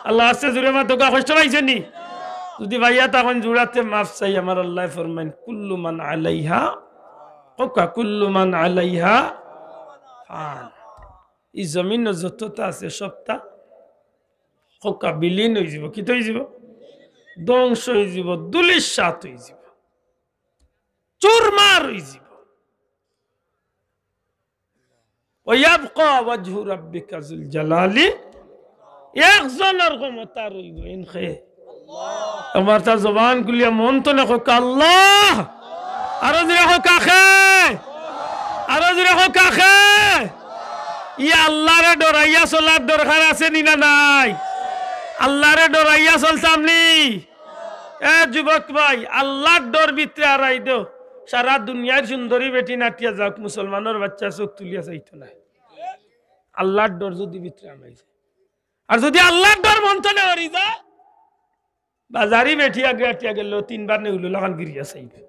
আল্লাহ আছে জুড়ে মা তোকা কষ্ট পাইছেন নি যদি ভাইয়া তখন জুড়াতে মাফ চাই আমার আল্লাহ ফরমাইন কুল্লু মান আলাইহা ওকা কুল্লু মান আলাইহা ফান এই জমিন যতটা আছে সবটা ওকা বিলীন হয়ে যাব কি হয়ে যাব ধ্বংস হয়ে যাব দুলিশ সাত হয়ে যাব চুরমার হয়ে যাব ওয়াবকা ওয়াজহু রাব্বিকা যুল জালালি একজনের ক্ষমতা রইব ইনখে আমার তার জবান খুলিয়া মন তো না হোক আল্লাহ আরো জোরে হোক কাখে আরো জোরে হোক কাখে ইয়া আল্লাহরে ডরাইয়া চলার দরকার আছে নি না নাই আল্লাহরে ডরাইয়া চলতাম নি এ যুবক ভাই আল্লাহর ডর ভিতরে আড়াই দেও সারা দুনিয়ার সুন্দরী বেটি নাটিয়া যাক মুসলমানের বাচ্চা চোখ তুলিয়া চাইতো না আল্লাহর ডর যদি ভিতরে আনাইছে আর যদি আল্লাহর ডর মন্থনে হরি যায় বাজারি বেটি আগে আটিয়া গেল 3 বার নেউলো লাগান গিরিয়া চাইবে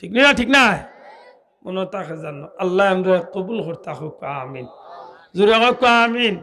ঠিক না ঠিক না মনে থাকে জানো আল্লাহ আমরা কবুল করতে হোক আমিন জোরে হোক আমিন